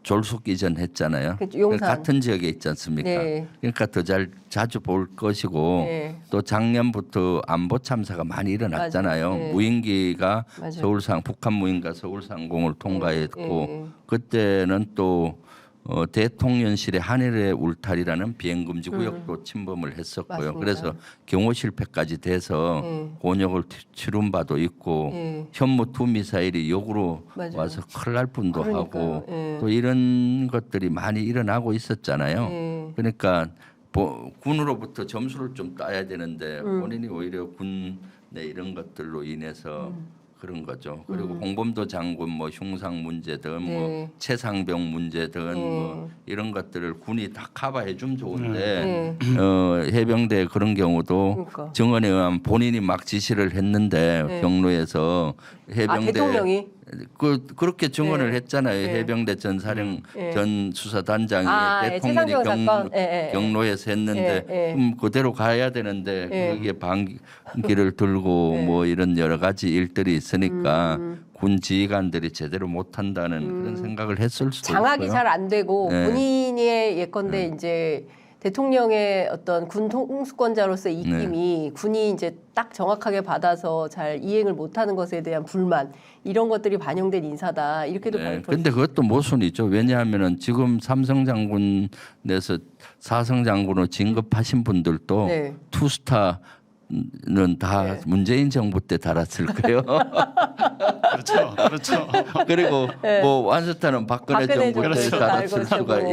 졸속 이전했잖아요. 그렇죠. 용산. 같은 지역에 있지 않습니까? 네. 그러니까 더 자주 볼 것이고 네. 또 작년부터 안보 참사가 많이 일어났잖아요. 맞아요. 네. 무인기가 맞아요. 북한 무인기가 서울상공을 통과했고 네. 그때는 또 대통령실의 하늘의 울타리라는 비행금지 구역도 침범을 했었고요. 맞습니다. 그래서 경호 실패까지 돼서 곤욕을 치른 바도 있고 네. 현무2 미사일이 역으로 맞아요. 와서 큰일 날 뻔도 그러니까요. 하고 예. 또 이런 것들이 많이 일어나고 있었잖아요. 예. 그러니까 군으로부터 점수를 좀 따야 되는데 본인이 오히려 군의 이런 것들로 인해서 그런 거죠. 그리고 홍범도 장군 뭐 흉상 문제든 네. 뭐 최상병 문제든 뭐 이런 것들을 군이 다 커버해 주면 좋은데 해병대 그런 경우도 그러니까. 정언에 의하면 본인이 막 지시를 했는데 경로에서 해병대 대통령이? 그렇게 증언을 네. 했잖아요. 네. 해병대 전 사령 네. 전 수사단장이 대통령이 최상병 사건. 경로에서 했는데 그럼 그대로 가야 되는데 거기에 방기를 들고 뭐 이런 여러 가지 일들이 있으니까 군 지휘관들이 제대로 못한다는 그런 생각을 했을 수도 장악이 있고요. 잘 안 되고 네. 본인의 예컨대 이제 대통령의 어떤 군 통수권자로서의 입김이 군이 이제 딱 정확하게 받아서 잘 이행을 못하는 것에 대한 불만 이런 것들이 반영된 인사다 이렇게도 네. 발표. 근데 그것도 모순이죠. 왜냐하면은 지금 삼성 장군에서 사성 장군으로 진급하신 분들도 네. 투스타는 다 문재인 정부 때 달았을 거예요. 그렇죠. 그렇죠. 그리고 뭐 완스타는 박근혜 박근혜 정부 때 정부에서 달았을 달고 수가 쓰고.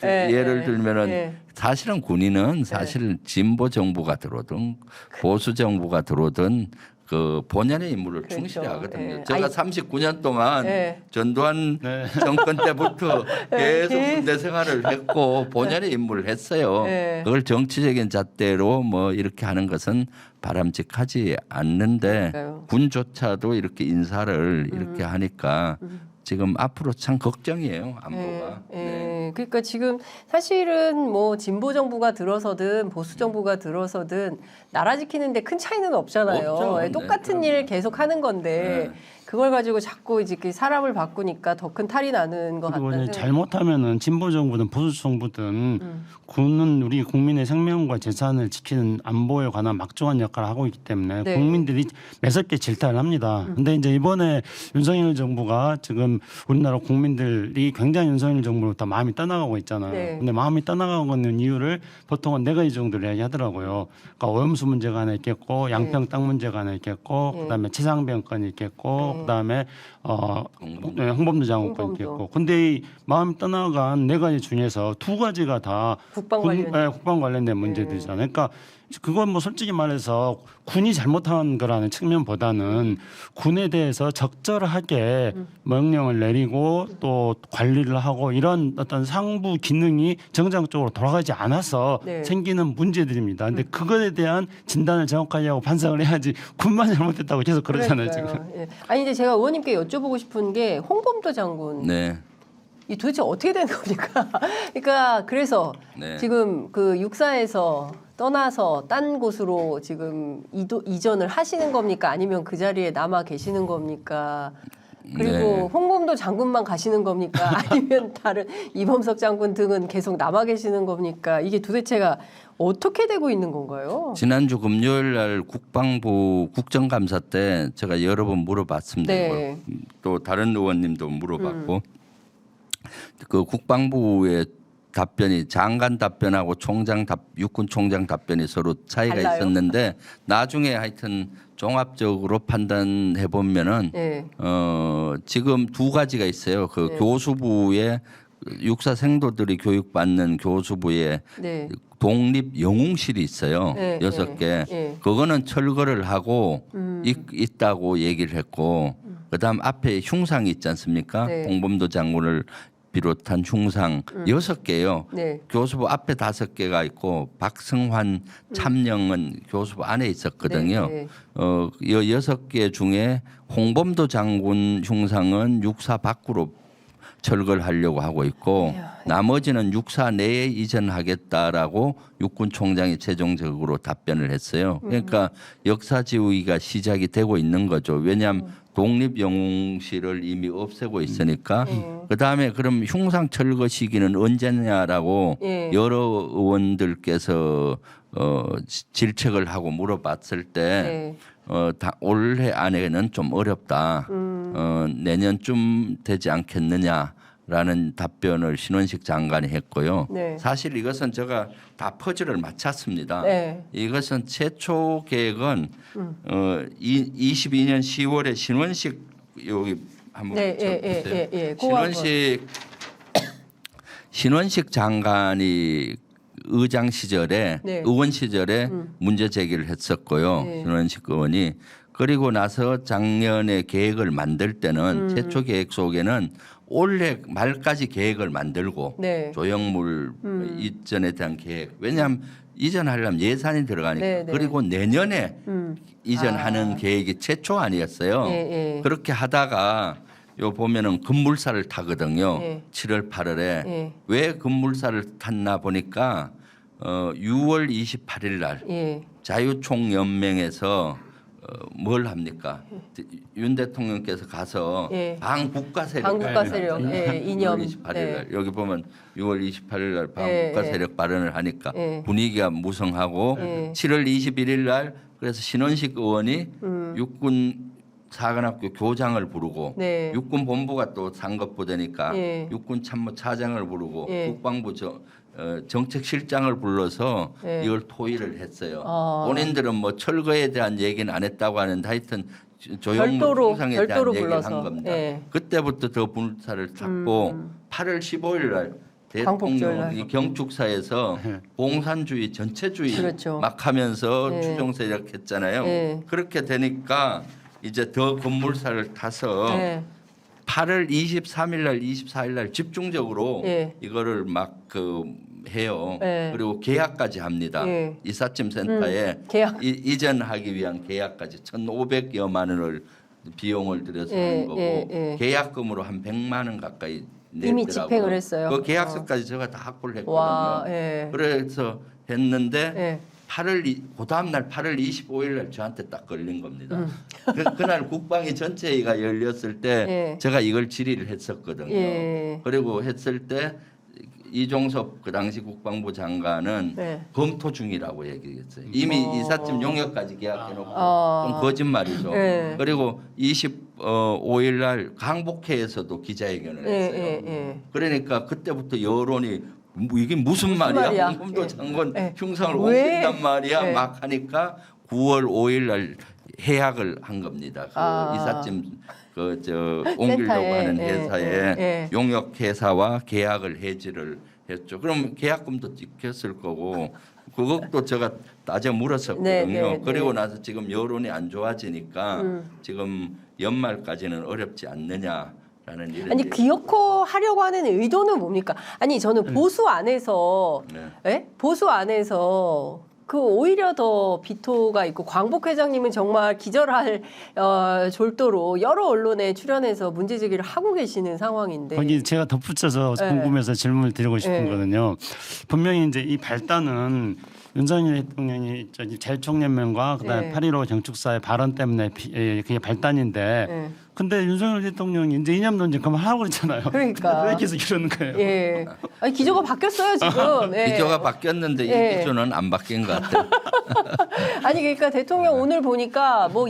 예를 들면은 예. 사실은 군인은 사실 진보 정부가 들어오든 보수 정부가 들어오든 그 본연의 임무를 그렇죠. 충실히 하거든요. 예. 제가 아니, 39년 동안 예. 전두환 정권 때부터 계속 예. 군대 생활을 했고 본연의 임무를 했어요. 예. 그걸 정치적인 잣대로 뭐 이렇게 하는 것은 바람직하지 않는데 그러니까요. 군조차도 이렇게 인사를 이렇게 하니까 지금 앞으로 참 걱정이에요 안보가. 네. 그러니까 지금 사실은 뭐 진보 정부가 들어서든 보수 정부가 들어서든 나라 지키는데 큰 차이는 없잖아요. 없죠. 예, 똑같은 네, 일을 계속 하는 건데 네. 그걸 가지고 자꾸 이제 사람을 바꾸니까 더 큰 탈이 나는 것 그리고 같다는 이제 생각이 잘못하면은 진보 정부든 보수 정부든 군은 우리 국민의 생명과 재산을 지키는 안보에 관한 막중한 역할을 하고 있기 때문에 네. 국민들이 매섭게 질타를 합니다. 근데 이제 이번에 윤석열 정부가 지금 우리나라 국민들이 굉장히 윤석열 정부로부터 마음이 떠나가고 있잖아요. 네. 근데 마음이 떠나가고 있는 이유를 보통은 네 가지 정도로 이야기하더라고요. 그러니까 오염수 문제가 하나 있겠고 양평 땅 문제가 하나 있겠고 그다음에 최상병 건이 있겠고 그다음에 홍범도 장관 건이 홍범도. 있겠고 근데 이 마음이 떠나간 네 가지 중에서 두 가지가 다 국방 관련. 국방 관련된 문제들이잖아요. 그러니까 그건 뭐 솔직히 말해서 군이 잘못한 거라는 측면보다는 군에 대해서 적절하게 명령을 내리고 또 관리를 하고 이런 어떤 상부 기능이 정상적으로 돌아가지 않아서 네. 생기는 문제들입니다. 근데 그것에 대한 진단을 정확하게 하고 반성을 해야지 군만 잘못했다고 계속 그러잖아요, 그러니까요. 지금. 예. 아니 근데 제가 의원님께 여쭤보고 싶은 게 홍범도 장군 네. 이 도대체 어떻게 된 겁니까? 그러니까 그래서 네. 지금 그 육사에서 떠나서 딴 곳으로 지금 이전을 하시는 겁니까? 아니면 그 자리에 남아 계시는 겁니까? 그리고 네. 홍범도 장군만 가시는 겁니까? 아니면 다른 이범석 장군 등은 계속 남아 계시는 겁니까? 이게 도대체가 어떻게 되고 있는 건가요? 지난주 금요일 날 국방부 국정감사 때 제가 여러 번 물어봤습니다. 네. 또 다른 의원님도 물어봤고 그 국방부의 답변이 장관 답변하고 육군 총장 답변이 서로 차이가 달라요? 있었는데 나중에 하여튼 종합적으로 판단해 보면은 네. 지금 두 가지가 있어요. 그 네. 교수부에 육사 생도들이 교육받는 교수부에 네. 독립 영웅실이 있어요. 네, 6개. 네. 그거는 철거를 하고 있다고 얘기를 했고 그다음 앞에 흉상이 있지 않습니까? 네. 홍범도 장군을 비롯한 흉상 6개요. 네. 교수부 앞에 5개가 있고 박승환 참령은 교수부 안에 있었거든요. 네, 네. 6개 중에 홍범도 장군 흉상은 육사 밖으로 철거를 하려고 하고 있고 나머지는 육사 내에 이전하겠다라고 육군 총장이 최종적으로 답변을 했어요. 그러니까 역사지우기가 시작이 되고 있는 거죠. 왜냐하면 독립영웅실을 이미 없애고 있으니까. 그다음에 그럼 흉상 철거 시기는 언제냐라고 예. 여러 의원들께서 질책을 하고 물어봤을 때 네. 올해 안에는 좀 어렵다. 내년쯤 되지 않겠느냐라는 답변을 신원식 장관이 했고요. 네. 사실 이것은 제가 다 퍼즐을 맞췄습니다. 네. 이것은 최초 계획은 22년 10월에 신원식 여기 한번 네, 보세요. 신원식 장관이 의장 시절에 네. 의원 시절에 문제 제기를 했었고요. 네. 신원식 의원이 그리고 나서 작년에 계획을 만들 때는 최초 계획 속에는 올해 말까지 계획을 만들고 네. 조형물 이전에 대한 계획. 왜냐하면 이전하려면 예산이 들어가니까. 네, 네. 그리고 내년에 이전하는 계획이 최초 아니었어요. 예, 예. 그렇게 하다가 요 보면은 급물살을 타거든요. 예. 7월 8월에 예. 왜 급물살을 탔나 보니까 6월 28일 날 예. 자유총연맹에서 뭘 합니까? 윤 대통령께서 가서 예. 반국가 세력 반국가 세력 이념 6월 28일 네. 날 여기 보면 6월 28일 날 반국가 예, 예. 세력 발언을 하니까 예. 분위기가 무성하고 예. 7월 21일 날 그래서 신원식 의원이 육군 사관학교 교장을 부르고 네. 육군 본부가 또 상급부대니까 예. 육군 참모 차장을 부르고 예. 국방부 정책실장을 불러서 예. 이걸 토의를 했어요. 아. 본인들은 뭐 철거에 대한 얘기는 안 했다고 하는데 하여튼 조형물 별도로 형상에 대한 별도로 얘기를 불러서. 한 겁니다. 예. 그때부터 더 불살을 탔고 8월 15일 날 광복절 날. 대통령이 경축사에서 공산주의 전체주의 그렇죠. 막 하면서 예. 추종 세력했잖아요. 예. 그렇게 되니까 이제 더 급물살을 타서 예. 8월 23일 날 24일 날 집중적으로 예. 이거를 막 해요. 예. 그리고 계약까지 합니다. 예. 이삿짐 센터에 계약. 이전하기 위한 계약까지 1,500여만 원을 비용을 들여서 예, 하는 거고 예. 계약금으로 한 100만 원 가까이 이미 냈더라고요. 집행을 했어요. 그 계약서까지 제가 다 확보를 했거든요. 와, 예. 그래서 했는데 예. 그 다음 날 8월 25일 날 저한테 딱 걸린 겁니다. 그날 국방위 전체회의가 열렸을 때 예. 제가 이걸 질의를 했었거든요. 예. 그리고 했을 때 이종섭 그 당시 국방부 장관은 네. 검토 중이라고 얘기했어요. 이미 이삿짐 용역까지 계약해놓고 아. 좀 거짓말이죠. 네. 그리고 25일 날 강복회에서도 기자회견을 했어요. 그러니까 그때부터 여론이 이게 무슨 말이야? 홍범도 예. 장관 예. 흉상을 왜? 옮긴단 말이야? 예. 막 하니까 9월 5일 날 해약을 한 겁니다. 그 이삿짐 옮기려고 센터에, 하는 예, 회사에 예. 용역 회사와 계약을 해지를 했죠. 그럼 계약금도 찍혔을 거고 그것도 제가 따져 물었었거든요. 네, 네, 그리고 네. 나서 지금 여론이 안 좋아지니까 지금 연말까지는 어렵지 않느냐. 라는 이런 아니 얘기. 기어코 하려고 하는 의도는 뭡니까? 아니 저는 보수 안에서 네. 예? 보수 안에서 그 오히려 더 비토가 있고 광복 회장님은 정말 기절할 졸도로 여러 언론에 출연해서 문제 제기를 하고 계시는 상황인데 거기 제가 덧붙여서 네. 궁금해서 질문을 드리고 싶은 네. 거는요. 분명히 이제 이 발단은 윤석열 대통령이 자유총연맹과 그다음에 네. 8.15 경축사의 발언 때문에 그게 발단인데 예. 근데 윤석열 대통령이 이제 이념 논쟁 그만하라고 그랬잖아요. 그러니까. 왜 계속 이러는 거예요? 예. 아니 기조가 바뀌었어요 지금. 예. 기조가 바뀌었는데 예. 이 기조는 안 바뀐 것 같아요. 아니 그러니까 대통령 오늘 보니까 뭐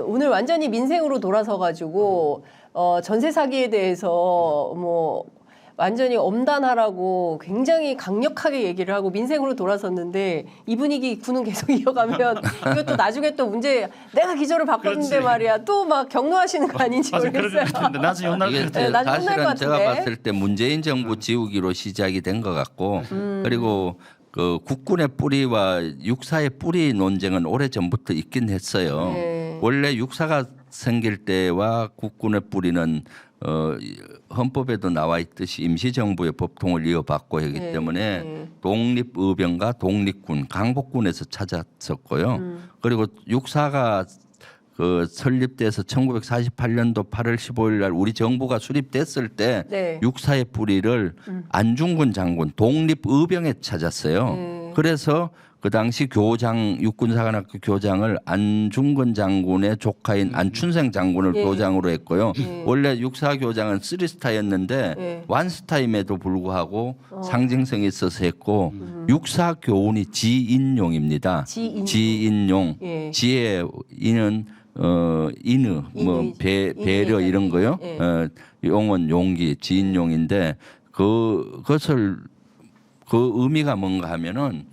오늘 완전히 민생으로 돌아서 가지고 전세 사기에 대해서 뭐 완전히 엄단하라고 굉장히 강력하게 얘기를 하고 민생으로 돌아섰는데 이 분위기 군은 계속 이어가면 이것도 나중에 또 문제 내가 기조를 바꿨는데 그렇지. 말이야 또 막 격노하시는 거 아닌지 맞아, 그럴 모르겠어요. 것 같은데 나중에 혼날 것 이게 같아요. 나중에 혼날 것 사실은 제가 같은데. 봤을 때 문재인 정부 지우기로 시작이 된 것 같고 그리고 그 국군의 뿌리와 육사의 뿌리 논쟁은 오래 전부터 있긴 했어요. 네. 원래 육사가 생길 때와 국군의 뿌리는 헌법에도 나와 있듯이 임시정부의 법통을 이어받고 하기 네. 때문에 네. 독립의병과 독립군, 강복군에서 찾았었고요. 그리고 육사가 그 설립돼서 1948년도 8월 15일 날 우리 정부가 수립됐을 때 네. 육사의 뿌리를 안중근 장군 독립의병에 찾았어요. 그래서 그 당시 교장 육군사관학교 교장을 안중근 장군의 조카인 안춘생 장군을 예. 교장으로 했고요. 원래 육사 교장은 3스타였는데 예. 1스타임에도 불구하고 상징성이 있어서 했고 육사 교훈이 지인용입니다. 지인용. 예. 지의 인은 인의 뭐 인의, 배려 인의 이런 거요. 예. 용은 용기 지인용인데 그것을 그 의미가 뭔가 하면은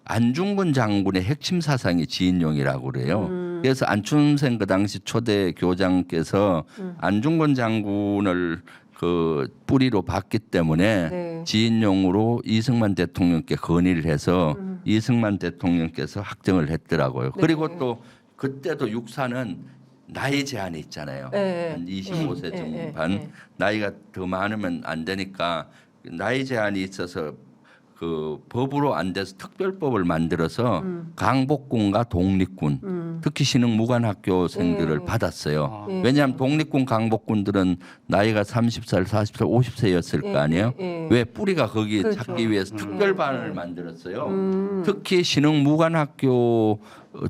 안중근 장군의 핵심 사상이 지인용이라고 그래요. 그래서 안춘생 그 당시 초대 교장께서 안중근 장군을 그 뿌리로 봤기 때문에 네. 지인용으로 이승만 대통령께 건의를 해서 이승만 대통령께서 확정을 했더라고요. 네. 그리고 또 그때도 육사는 나이 제한이 있잖아요. 네. 한 25세 네. 중반 네. 나이가 더 많으면 안 되니까 나이 제한이 있어서 그 법으로 안 돼서 특별법을 만들어서 강복군과 독립군 특히 신흥 무관학교생들을 받았어요. 왜냐하면 독립군 강복군들은 나이가 30살, 40살, 50세였을 거 아니에요. 왜 뿌리가 거기 그렇죠. 찾기 위해서 특별반을 만들었어요. 특히 신흥 무관학교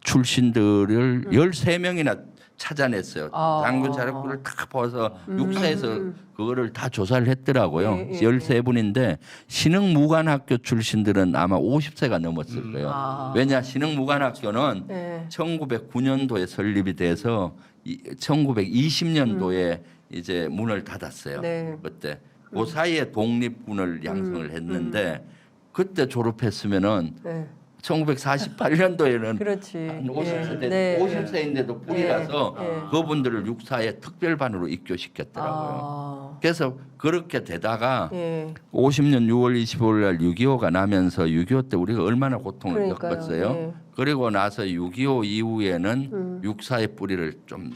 출신들을 13명이나 찾아냈어요. 아. 장군 자력부를 다 벗어 육사에서 그거를 다 조사를 했더라고요. 예, 예, 13분인데 신흥무관학교 출신들은 아마 50세가 넘었을 거예요. 아. 왜냐 신흥무관학교는 네. 1909년도에 설립이 돼서 1920년도에 이제 문을 닫았어요. 네. 그때 그 사이에 독립군을 양성을 했는데 그때 졸업했으면은 네. 1948년도에는 그렇지. 한 50세 예. 네. 50세인데도 뿌리라서 예. 그분들을 육사의 특별반으로 입교시켰더라고요. 아. 그래서 그렇게 되다가 예. 50년 6월 25일 날 6.25가 나면서 6.25 때 우리가 얼마나 고통을 그러니까요. 겪었어요. 예. 그리고 나서 6.25 이후에는 육사의 뿌리를 좀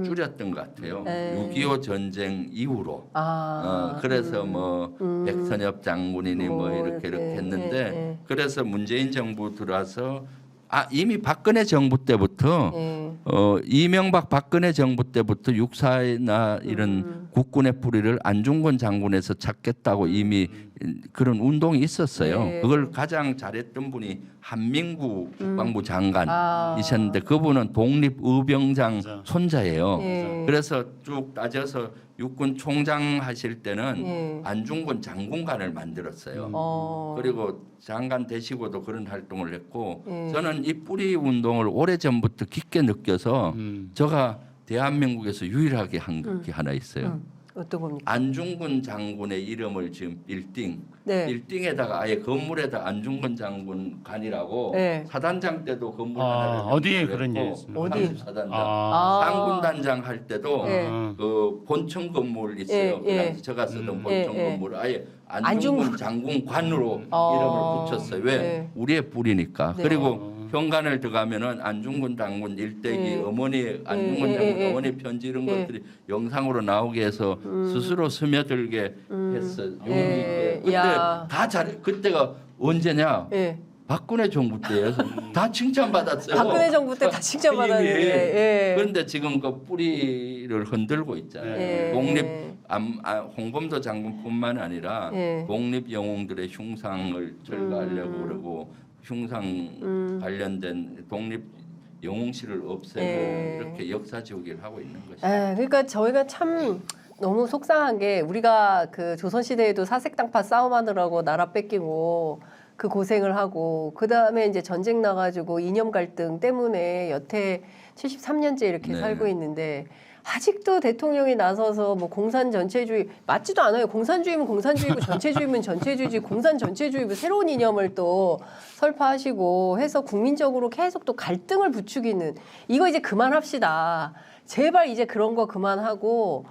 줄였던 것 같아요. 예. 6.25 전쟁 이후로. 아. 그래서 뭐 백선엽 장군이니 뭐 이렇게 했는데 예. 그래서 문재인 정부 들어와서 이미 박근혜 정부 때부터 예. 이명박 박근혜 정부 때부터 육사나 이런 국군의 뿌리를 안중근 장군에서 찾겠다고 이미 그런 운동이 있었어요. 네. 그걸 가장 잘했던 분이 한민구 국방부 장관이셨는데 아. 그분은 독립의병장 맞아. 손자예요. 예. 그래서 쭉 따져서 육군 총장 하실 때는 예. 안중근 장군관을 만들었어요. 그리고 장관 되시고도 그런 활동을 했고 예. 저는 이 뿌리 운동을 오래전부터 깊게 느껴서 제가 대한민국에서 유일하게 한 게 하나 있어요. 어떤 겁니까? 안중근 장군의 이름을 지금 빌딩 네. 빌딩에다가 아예 건물에다 안중근 장군 관이라고 네. 사단장 때도 건물 아, 하나를 어디에 건물을 그런 게 했고, 있습니까? 어디? 사단장 아. 상군단장 할 때도 네. 그 본청 건물 있어요. 예, 예. 그 당시 제가 쓰던 본청 예, 예. 건물을 아예 안중근. 안중근 장군관으로 아. 이름을 붙였어요. 왜? 네. 우리의 뿌리니까. 네. 그리고 현관을 들어가면은 안중근 장군 일대기 예. 어머니 안중근 예, 장군 예, 예. 어머니 편지 이런 예. 것들이 영상으로 나오게 해서 스스로 스며들게 했어. 용기 예. 있게. 근데 야. 다 잘 그때가 언제냐? 예. 박근혜 정부 때예요. 다 칭찬받았어요. 박근혜 정부 때 다 칭찬받았는데. 이미. 예. 그런데 지금 그 뿌리를 흔들고 있잖아요. 예. 독립 홍범도 장군뿐만 아니라 예. 독립 영웅들의 흉상을 철거하려고 그러고 흉상 관련된 독립 영웅실을 없애고 예. 이렇게 역사 지우기를 하고 있는 것이죠. 그러니까 저희가 참 너무 속상한 게 우리가 그 조선시대에도 사색당파 싸움하느라고 나라 뺏기고 그 고생을 하고 그 다음에 이제 전쟁 나가지고 이념 갈등 때문에 여태 73년째 이렇게 네. 살고 있는데 아직도 대통령이 나서서 뭐 공산 전체주의 맞지도 않아요. 공산주의면 공산주의고 전체주의면 전체주의지 공산 전체주의 새로운 이념을 또 설파하시고 해서 국민적으로 계속 또 갈등을 부추기는 이거 이제 그만합시다. 제발 이제 그런 거 그만하고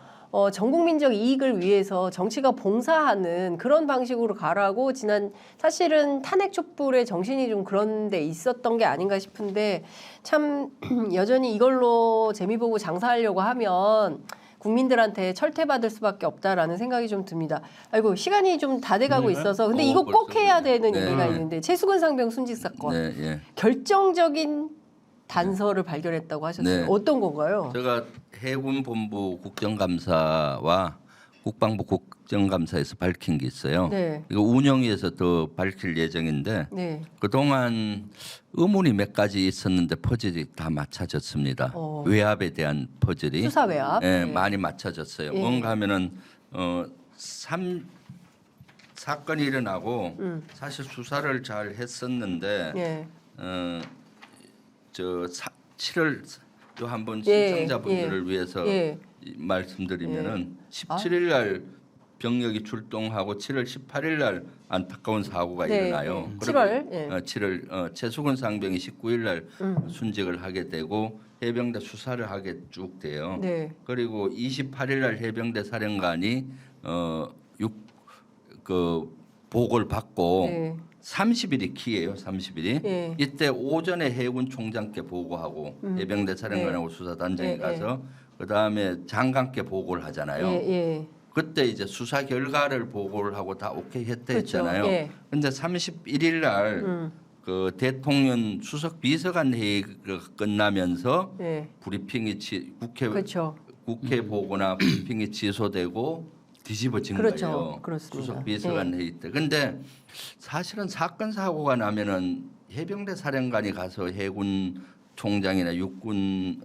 전 국민적 이익을 위해서 정치가 봉사하는 그런 방식으로 가라고 사실은 탄핵 촛불의 정신이 좀 그런 데 있었던 게 아닌가 싶은데 참 여전히 이걸로 재미 보고 장사하려고 하면 국민들한테 철퇴받을 수밖에 없다라는 생각이 좀 듭니다. 아이고 시간이 좀 다 돼가고 있어서 근데 이거 꼭 벌써 해야 그러네. 되는 네. 얘기가 있는데 최수근 상병 순직 사건 네, 예. 결정적인 단서를 발견했다고 하셨어요. 네. 어떤 건가요? 제가 해군 본부 국정감사와 국방부 국정감사에서 밝힌 게 있어요. 네. 이거 운영위에서 더 밝힐 예정인데 네. 그동안 의문이 몇 가지 있었는데 퍼즐이 다 맞춰졌습니다. 외압에 대한 퍼즐이 수사 외압. 예, 네. 많이 맞춰졌어요. 예. 뭔가 하면은 사건이 일어나고 사실 수사를 잘 했었는데 예. 저 7월 또 한번 예, 시청자분들을 예, 위해서 예. 말씀드리면은 17일 날 병력이 출동하고 7월 18일 날 안타까운 사고가 네, 일어나요. 네. 그리고 7월, 예. 7월 최수근 상병이 19일 날 순직을 하게 되고 해병대 수사를 하게 쭉 돼요. 네. 그리고 28일 날 해병대 사령관이 그 보고를 받고 네. 30일이 키예요. 30일이. 예. 이때 오전에 해군 총장께 보고하고 해병대 사령관하고 네. 수사단장에 예, 가서 그다음에 장관께 보고를 하잖아요. 예, 예. 그때 이제 수사 결과를 보고를 하고 다 오케이 했다 그렇죠. 했잖아요. 예. 근데 31일 날 그 대통령 수석 비서관 회의가 끝나면서 예. 브리핑이 국회 그렇죠. 국회 보고나 브리핑이 취소되고 뒤집어진 그렇죠. 거예요. 그렇습니다. 수석 비서관 회의 때. 근데 사실은 사건 사고가 나면은 해병대 사령관이 가서 해군 총장이나 육군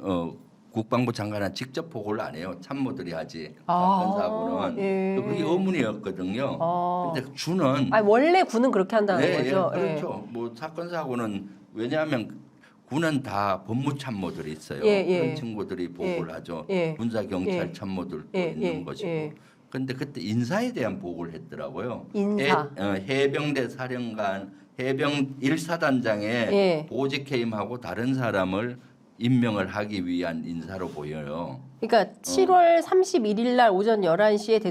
국방부 장관은 직접 보고를 안 해요. 참모들이 하지. 사건 사고는 예. 그게 의문이었거든요. 근데 주는 아 원래 군은 그렇게 한다는 네, 거죠. 예, 그렇죠. 뭐 사건 사고는 왜냐하면 군은 다 법무참모들이 있어요. 예, 예. 그런 친구들이 보고를 하죠. 예. 군사 경찰 예. 참모들도 예, 있는 예, 것이고. 예. 근데 그때 인사에 대한 보고를 했더라고요. 인사. 해병대 사령관, 해병 1사단장에 예. 보직 해임하고 다른 사람을 임명을 하기 위한 인사로 보여요. 그러니까 7월 31일 날 오전 11시에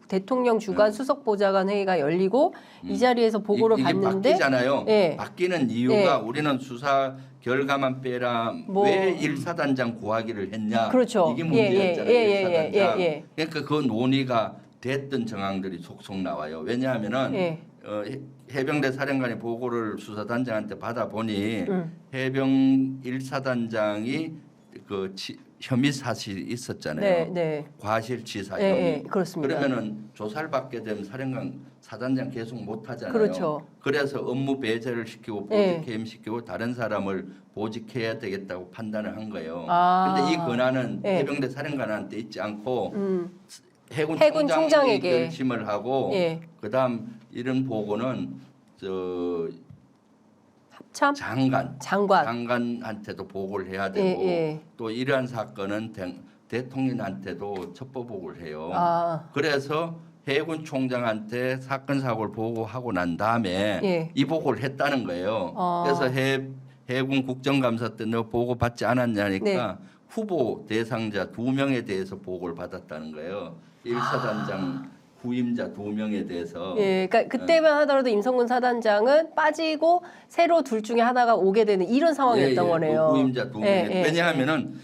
대통령 주관 수석 보좌관 회의가 열리고 이 자리에서 보고를 이게 받는데 바뀌잖아요. 예. 바뀌는 이유가 예. 우리는 수사 결과만 빼라. 뭐. 왜 1사단장 구하기를 했냐. 그렇죠. 이게 예, 문제였잖아요. 예, 1사단장. 예. 그러니까 그 논의가 됐던 정황들이 속속 나와요. 왜냐하면은 예. 해병대 사령관이 보고를 수사단장한테 받아보니 해병 1사단장이 그 혐의 사실이 있었잖아요. 네, 네. 과실치사 예, 혐의. 예, 그렇습니다. 그러면은 조사를 받게 되면 사령관 사단장 계속 못 하잖아요. 그렇죠. 그래서 업무 배제를 시키고 예. 보직 해임 시키고 다른 사람을 보직해야 되겠다고 판단을 한 거예요. 아. 근데 이 권한은 예. 해병대 사령관한테 있지 않고 해군 해군 총장이 총장에게. 결심을 하고 예. 그다음 이런 보고는 합참 장관 장관. 장관한테도 보고를 해야 되고 예, 예. 또 이러한 사건은 대통령한테도 첩보 보고를 해요. 아. 그래서 해군 총장한테 사건 사고를 보고하고 난 다음에 예. 이 보고를 했다는 거예요. 아. 그래서 해군 국정감사 때 너 보고 받지 않았냐니까 네. 후보 대상자 2명에 대해서 보고를 받았다는 거예요. 1사단장 후임자 2명에 대해서 예, 그러니까 그때만 하더라도 임성근 사단장은 빠지고 새로 둘 중에 하나가 오게 되는 이런 상황이었던 거네요. 그 후임자 2명에 예, 왜냐하면은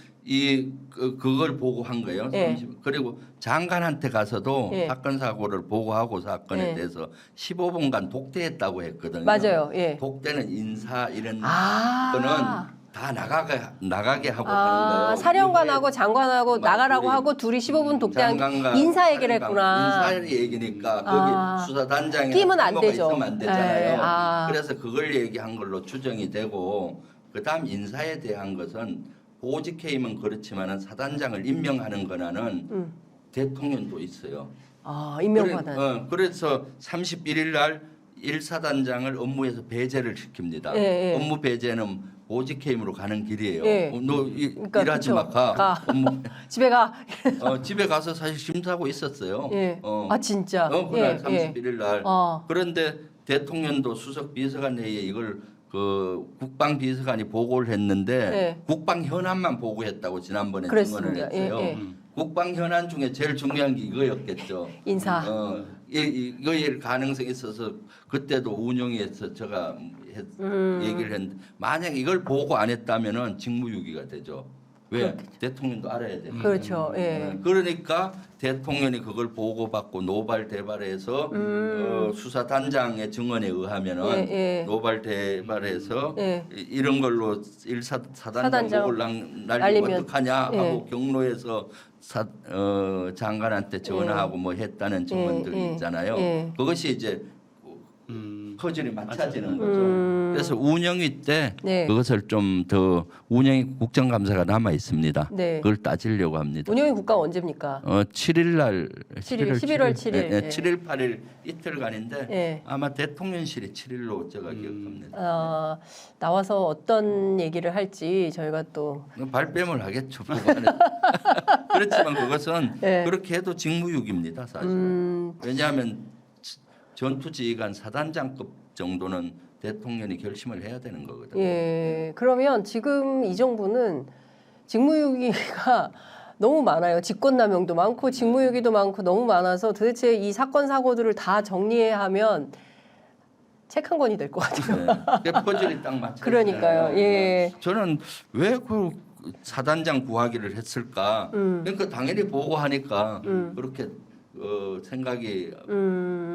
그걸 보고한 거예요. 예. 그리고 장관한테 가서도 예. 사건 사고를 보고하고 사건에 예. 대해서 15분간 독대했다고 했거든요. 맞아요. 예. 독대는 인사 이런 아. 거는 다 나가게 하고 하는 거예요. 사령관하고 장관하고 막 나가라고 둘이 하고 둘이 15분 독대한 장관과 인사 얘기를 사령관, 했구나. 인사 얘기니까 아. 거기 수사단장이나 끼면 안 참모가 되죠. 있으면 안 되잖아요. 예, 아. 그래서 그걸 얘기한 걸로 추정이 되고 그다음 인사에 대한 것은 보직 해임은 그렇지만은 사단장을 임명하는 권한은 대통령도 있어요. 아, 임명권한. 그래서 31일 날 1사단장을 업무에서 배제를 시킵니다. 예, 예. 업무 배제는 보직해임으로 가는 길이에요. 예. 너 그러니까 일하지 그쵸. 마, 가. 가. 뭐, 집에 가. 집에 가서 사실 심사하고 있었어요. 예. 아 진짜. 그날 예. 31일 날. 아. 그런데 대통령도 수석 비서관 회의에 이걸 그 국방 비서관이 보고를 했는데 예. 국방 현안만 보고했다고 지난번에 그랬습니다. 증언을 했어요. 예, 예. 국방 현안 중에 제일 중요한 게 이거였겠죠. 인사. 이거일 가능성이 있어서 그때도 운영위에서 제가 얘기를 했는데 만약 이걸 보고 안 했다면은 직무유기가 되죠. 왜? 대통령도 알아야 돼요. 그렇죠. 예. 그러니까 대통령이 그걸 보고받고 노발대발해서 수사단장의 증언에 의하면은 예, 예. 노발대발해서 예. 이런 걸로 사단장 사단장 목을 날리면, 날리면 어떡하냐 하고 예. 경로에서 장관한테 전화하고 뭐 했다는 증언들이 예. 있잖아요. 예. 그것이 이제 퍼즐이 맞춰지는 거죠. 그래서 운영위 때 네. 그것을 좀 더 운영위 국정감사가 남아 있습니다. 네. 그걸 따지려고 합니다. 운영위 국감 언제입니까? 7일 날 11월 7일. 예. 7일 8일 이틀간인데 예. 아마 대통령실이 7일로 제가 기억합니다. 나와서 어떤 얘기를 할지 저희가 또 발뺌을 하겠죠. 그거는. 그렇지만 그것은 예. 그렇게 해도 직무유기입니다. 사실. 왜냐하면 전투지휘관 사단장급 정도는 대통령이 결심을 해야 되는 거거든요. 예. 그러면 지금 이 정부는 직무유기가 너무 많아요. 직권남용도 많고 직무유기도 많고 너무 많아서 도대체 이 사건 사고들을 다 정리해야 하면 책 한 권이 될 것 같아요. 네. 그 퍼즐이 딱 맞죠. 그러니까요. 예. 저는 왜 그 사단장 구하기를 했을까? 그러니까 당연히 보고하니까 그렇게 생각이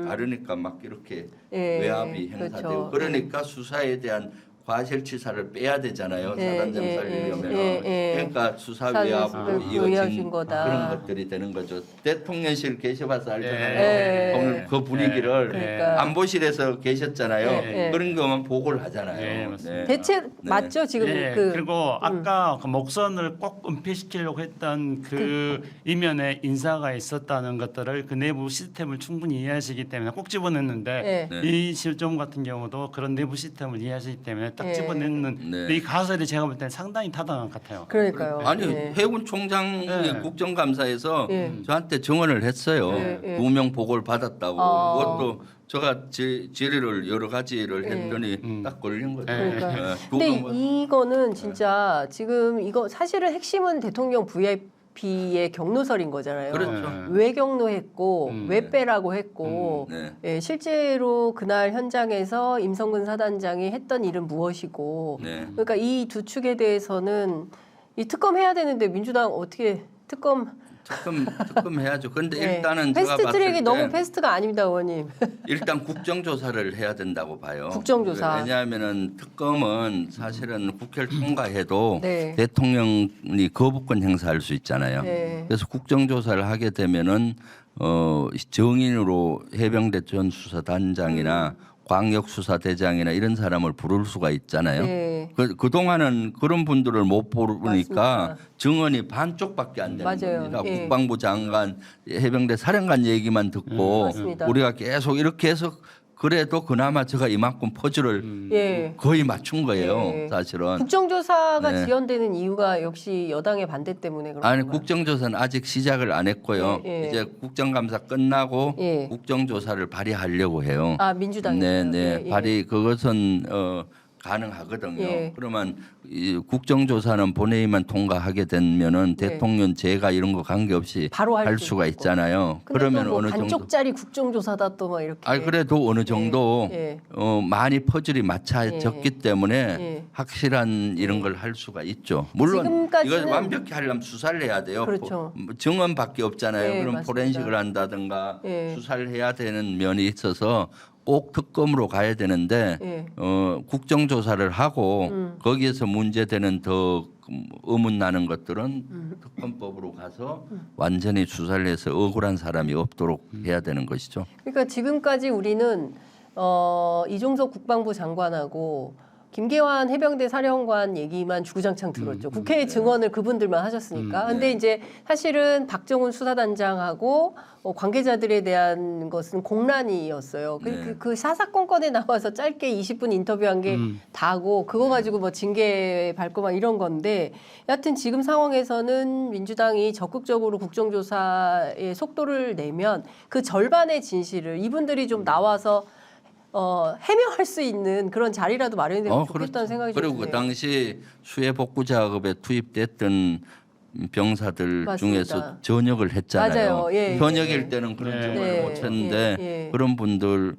다르니까 막 이렇게 예, 외압이 행사되고 그렇죠. 그러니까 수사에 대한 과실치사를 빼야 되잖아요. 예, 사단장 예, 살리려면 예, 예. 그러니까 수사 수사를 외압으로 이어진 이어진 거다. 그런 것들이 되는 거죠. 대통령실 계셔봐서 알잖아요. 예. 오늘 그 분위기를 그러니까. 안보실에서 계셨잖아요. 예. 그런 것만 보고를 하잖아요. 예, 맞습니다. 대체 맞죠 지금 예, 그리고 아까 그 목선을 꼭 은폐시키려고 했던 그 이면에 인사가 있었다는 것들을 그 내부 시스템을 충분히 이해하시기 때문에 꼭 집어냈는데 예. 이 실종 같은 경우도 그런 내부 시스템을 이해하시기 때문에 딱 예. 집어냈는 네. 이 가설이 제가 볼 때는 상당히 타당한 것 같아요. 그러니까요. 아니 예. 해군 총장이 네. 국정감사에서 예. 저한테 증언을 했어요. 예, 예. 무명 보고를 받았다고. 아. 그것도 제가 질의를 여러 가지를 했더니 딱 걸린 거죠. 그러니까요. 예. 근데 그거 뭐- 이거는 진짜 지금 이거 사실은 핵심은 대통령 VIP의 경로설인 거잖아요. 그렇죠. 왜 경로했고 왜 빼라고 했고 네. 예, 실제로 그날 현장에서 임성근 사단장이 했던 일은 무엇이고 네. 그러니까 이 두 축에 대해서는 이 특검 해야 되는데 민주당 어떻게 특검 특검 해야죠. 근데 예. 일단은 제가 패스트 봤을 트랙이 때 너무 패스트가 아닙니다, 의원님. 일단 국정조사를 해야 된다고 봐요. 국정조사. 왜냐하면은 특검은 사실은 국회를 통과해도 네. 대통령이 거부권 행사할 수 있잖아요. 네. 그래서 국정조사를 하게 되면은 정인으로 해병대 전 수사단장이나 광역수사대장이나 이런 사람을 부를 수가 있잖아요. 네. 그동안은 그런 분들을 못 부르니까 맞습니다. 증언이 반쪽밖에 안 되는 맞아요. 겁니다. 예. 국방부 장관, 해병대 사령관 얘기만 듣고 맞습니다. 우리가 계속 이렇게 해서 그래도 그나마 제가 이만큼 퍼즐을 예. 거의 맞춘 거예요. 예. 사실은. 국정조사가 네. 지연되는 이유가 역시 여당의 반대 때문에 그런 아니 건가요? 국정조사는 아직 시작을 안 했고요. 예, 예. 이제 국정감사 끝나고 예. 국정조사를 발의하려고 해요. 아 민주당이 네. 발의 그것은 가능하거든요. 예. 그러면 이 국정조사는 본회의만 통과하게 되면은 네. 대통령 제가 이런 거 관계없이 바로 할 할 수 수가 있고. 있잖아요. 근데 그러면 또뭐 어느 정도 반쪽짜리 국정조사다 또 막 이렇게. 그래도 어느 정도 예. 많이 퍼즐이 맞춰졌기 때문에 예. 확실한 이런 걸 할 수가 있죠. 물론 지금까지는- 이걸 완벽히 하려면 수사를 해야 돼요. 그렇죠. 증언밖에 없잖아요. 예, 그럼 맞습니다. 포렌식을 한다든가 예. 수사를 해야 되는 면이 있어서 꼭 특검으로 가야 되는데 예. 국정조사를 하고 거기에서 문제되는 더 의문 나는 것들은 특검법으로 가서 완전히 수사를 해서 억울한 사람이 없도록 해야 되는 것이죠. 그러니까 지금까지 우리는 이종석 국방부 장관하고 김계환 해병대 사령관 얘기만 주구장창 들었죠. 국회 증언을 그분들만 하셨으니까. 근데 이제 사실은 박정훈 수사단장하고 관계자들에 대한 것은 공란이었어요. 그 사사건건에 나와서 짧게 20분 인터뷰한 게 다고 그거 가지고 뭐 징계 밟고 막 이런 건데 여하튼 지금 상황에서는 민주당이 적극적으로 국정조사에 속도를 내면 그 절반의 진실을 이분들이 좀 나와서 해명할 수 있는 그런 자리라도 마련되면 좋겠다는 그렇죠. 생각이 좀 그리고 그 드네요. 당시 수해 복구 작업에 투입됐던 병사들 맞습니다. 중에서 전역을 했잖아요. 맞아요. 예, 현역일 예. 때는 그런 네. 경우를 네. 못했는데 예. 그런 분들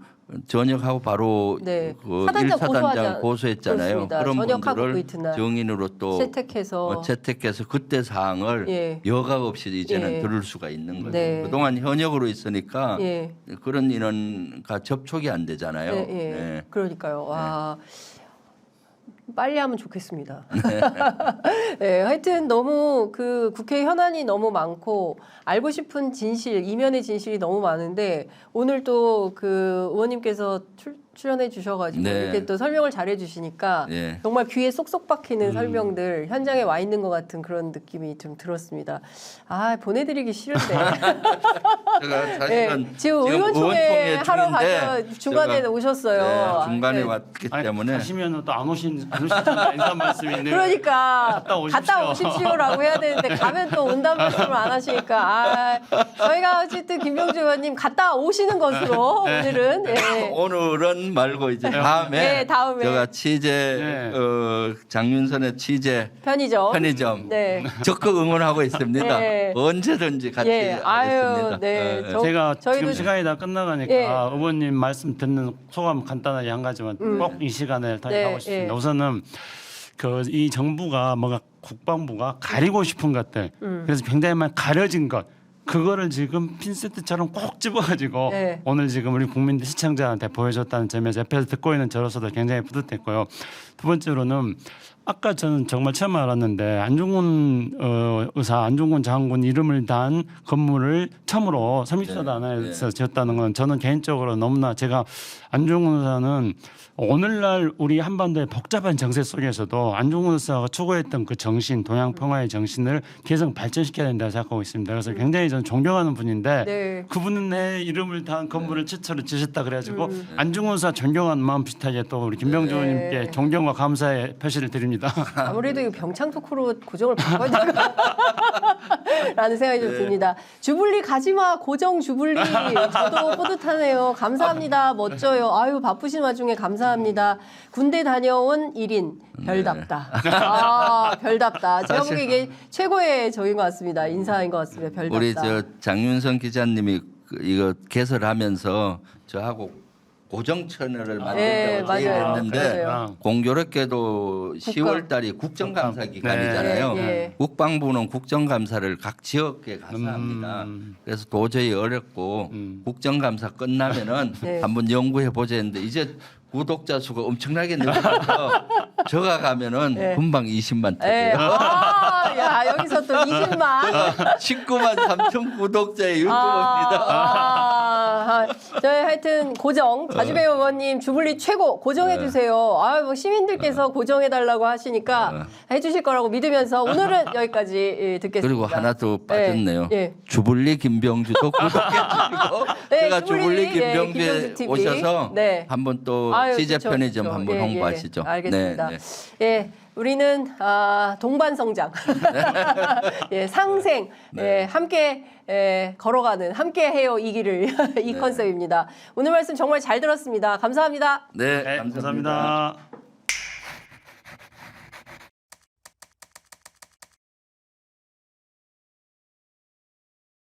전역하고 바로 네. 그 사단장 1사단장 고소했잖아요. 그렇습니다. 그런 전역하고 그 분들을 이튿날 정인으로 또 채택해서 채택해서 그때 사항을 예. 여각 없이 이제는 예. 들을 수가 있는 거죠. 네. 그동안 현역으로 있으니까 예. 그런 인원과 접촉이 안 되잖아요. 네, 예. 네. 그러니까요. 와. 빨리 하면 좋겠습니다. 네, 하여튼 너무 그 국회 현안이 너무 많고 알고 싶은 진실, 이면의 진실이 너무 많은데 오늘 또 그 의원님께서 출연해 주셔가지고 네. 이렇게 또 설명을 잘해 주시니까 네. 정말 귀에 쏙쏙 박히는 설명들 현장에 와 있는 것 같은 그런 느낌이 좀 들었습니다. 아 보내드리기 싫은데. 제가 사실은 지금 의원총회 하러 중인데 가서 중간에 제가, 오셨어요. 네, 중간에 네. 왔기 아니, 때문에 가시면 또 안 오시잖아요. 인사 말씀이 있네요. 그러니까 갔다 오십시오. 오십시오라고 해야 되는데 가면 또 온다는 말씀을 안 하시니까 저희가 어쨌든 김병주 의원님 갔다 오시는 것으로 오늘은 오늘은 말고 이제 다음에, 네, 다음에. 제가 취재 장윤선의 취재 편의점 편의점 적극 응원하고 있습니다. 네. 언제든지 같이 하겠습니다. 아유, 네. 제가 저희도- 지금 시간이 다 끝나가니까 예. 의원님 말씀 듣는 소감 간단하게 한 가지만 꼭 이 시간에 다 네, 하고 싶습니다. 예. 우선은 이 정부가 뭔가 국방부가 가리고 싶은 것들 그래서 굉장히 많이 가려진 것 그거를 지금 핀세트처럼 꼭 집어가지고 네. 오늘 지금 우리 국민들 시청자한테 보여줬다는 점에서 옆에서 듣고 있는 저로서도 굉장히 뿌듯했고요. 두 번째로는 아까 저는 정말 처음 알았는데 안중근 의사, 안중근 장군 이름을 단 건물을 처음으로 섬입사단에서 지었다는 건 저는 개인적으로 너무나 제가 안중근 의사는 오늘날 우리 한반도의 복잡한 정세 속에서도 안중근 의사가 추구했던 그 정신, 동양 평화의 정신을 계속 발전시켜야 된다고 생각하고 있습니다. 그래서 굉장히 저는 존경하는 분인데 네. 그분은 내 이름을 단 건물을 최초로 지셨다 그래가지고 안중근 의사 존경하는 마음 비슷하게 또 우리 김병주 의원님께 존경과 감사의 표시를 드립니다. 아무래도 이 병창 토크로 고정을 바꿔야 될까 라는 생각이 좀 듭니다. 주불리 가지마 고정 주불리 저도 뿌듯하네요. 감사합니다. 멋져요. 아유 바쁘신 와중에 감사합니다. 군대 다녀온 1인 별답다. 별답다. 제가 보기에 이게 최고의 저인 것 같습니다. 인사인 것 같습니다. 별답다. 우리 저 장윤선 기자님이 이거 개설하면서 저하고 고정 채널을 만든다고 맞아요. 얘기했는데 맞아요. 공교롭게도 10월 달이 국정감사 기간이잖아요. 네. 국방부는 국정감사를 각 지역에 가서 합니다. 그래서 도저히 어렵고 국정감사 끝나면은 네. 한번 연구해 보자 했는데 이제 구독자 수가 엄청나게 늘어나서 저가 가면은 금방 20만 네. 터져요. 야 여기서 또 20만. 19만 3천 구독자의 유튜브입니다. 저희 하여튼 고정 자주배우 의원님 주불리 최고 고정해 주세요. 뭐 시민들께서 고정해 달라고 하시니까 해주실 거라고 믿으면서 오늘은 여기까지 듣겠습니다. 그리고 하나 더 빠졌네요. 예. 주불리 김병주도 구독해 주시고 네, 제가 주불리, 주불리 김병주 김병주에 TV. 오셔서 네. 한번 또 아유, 취재 그쵸, 편의점 그쵸. 한번 예, 홍보하시죠. 예, 알겠습니다. 네, 예, 우리는 동반 성장, 예, 상생, 예, 함께 걸어가는, 함께 해요 이 길을 이 컨셉입니다. 오늘 말씀 정말 잘 들었습니다. 감사합니다. 네, 네, 감사합니다. 감사합니다.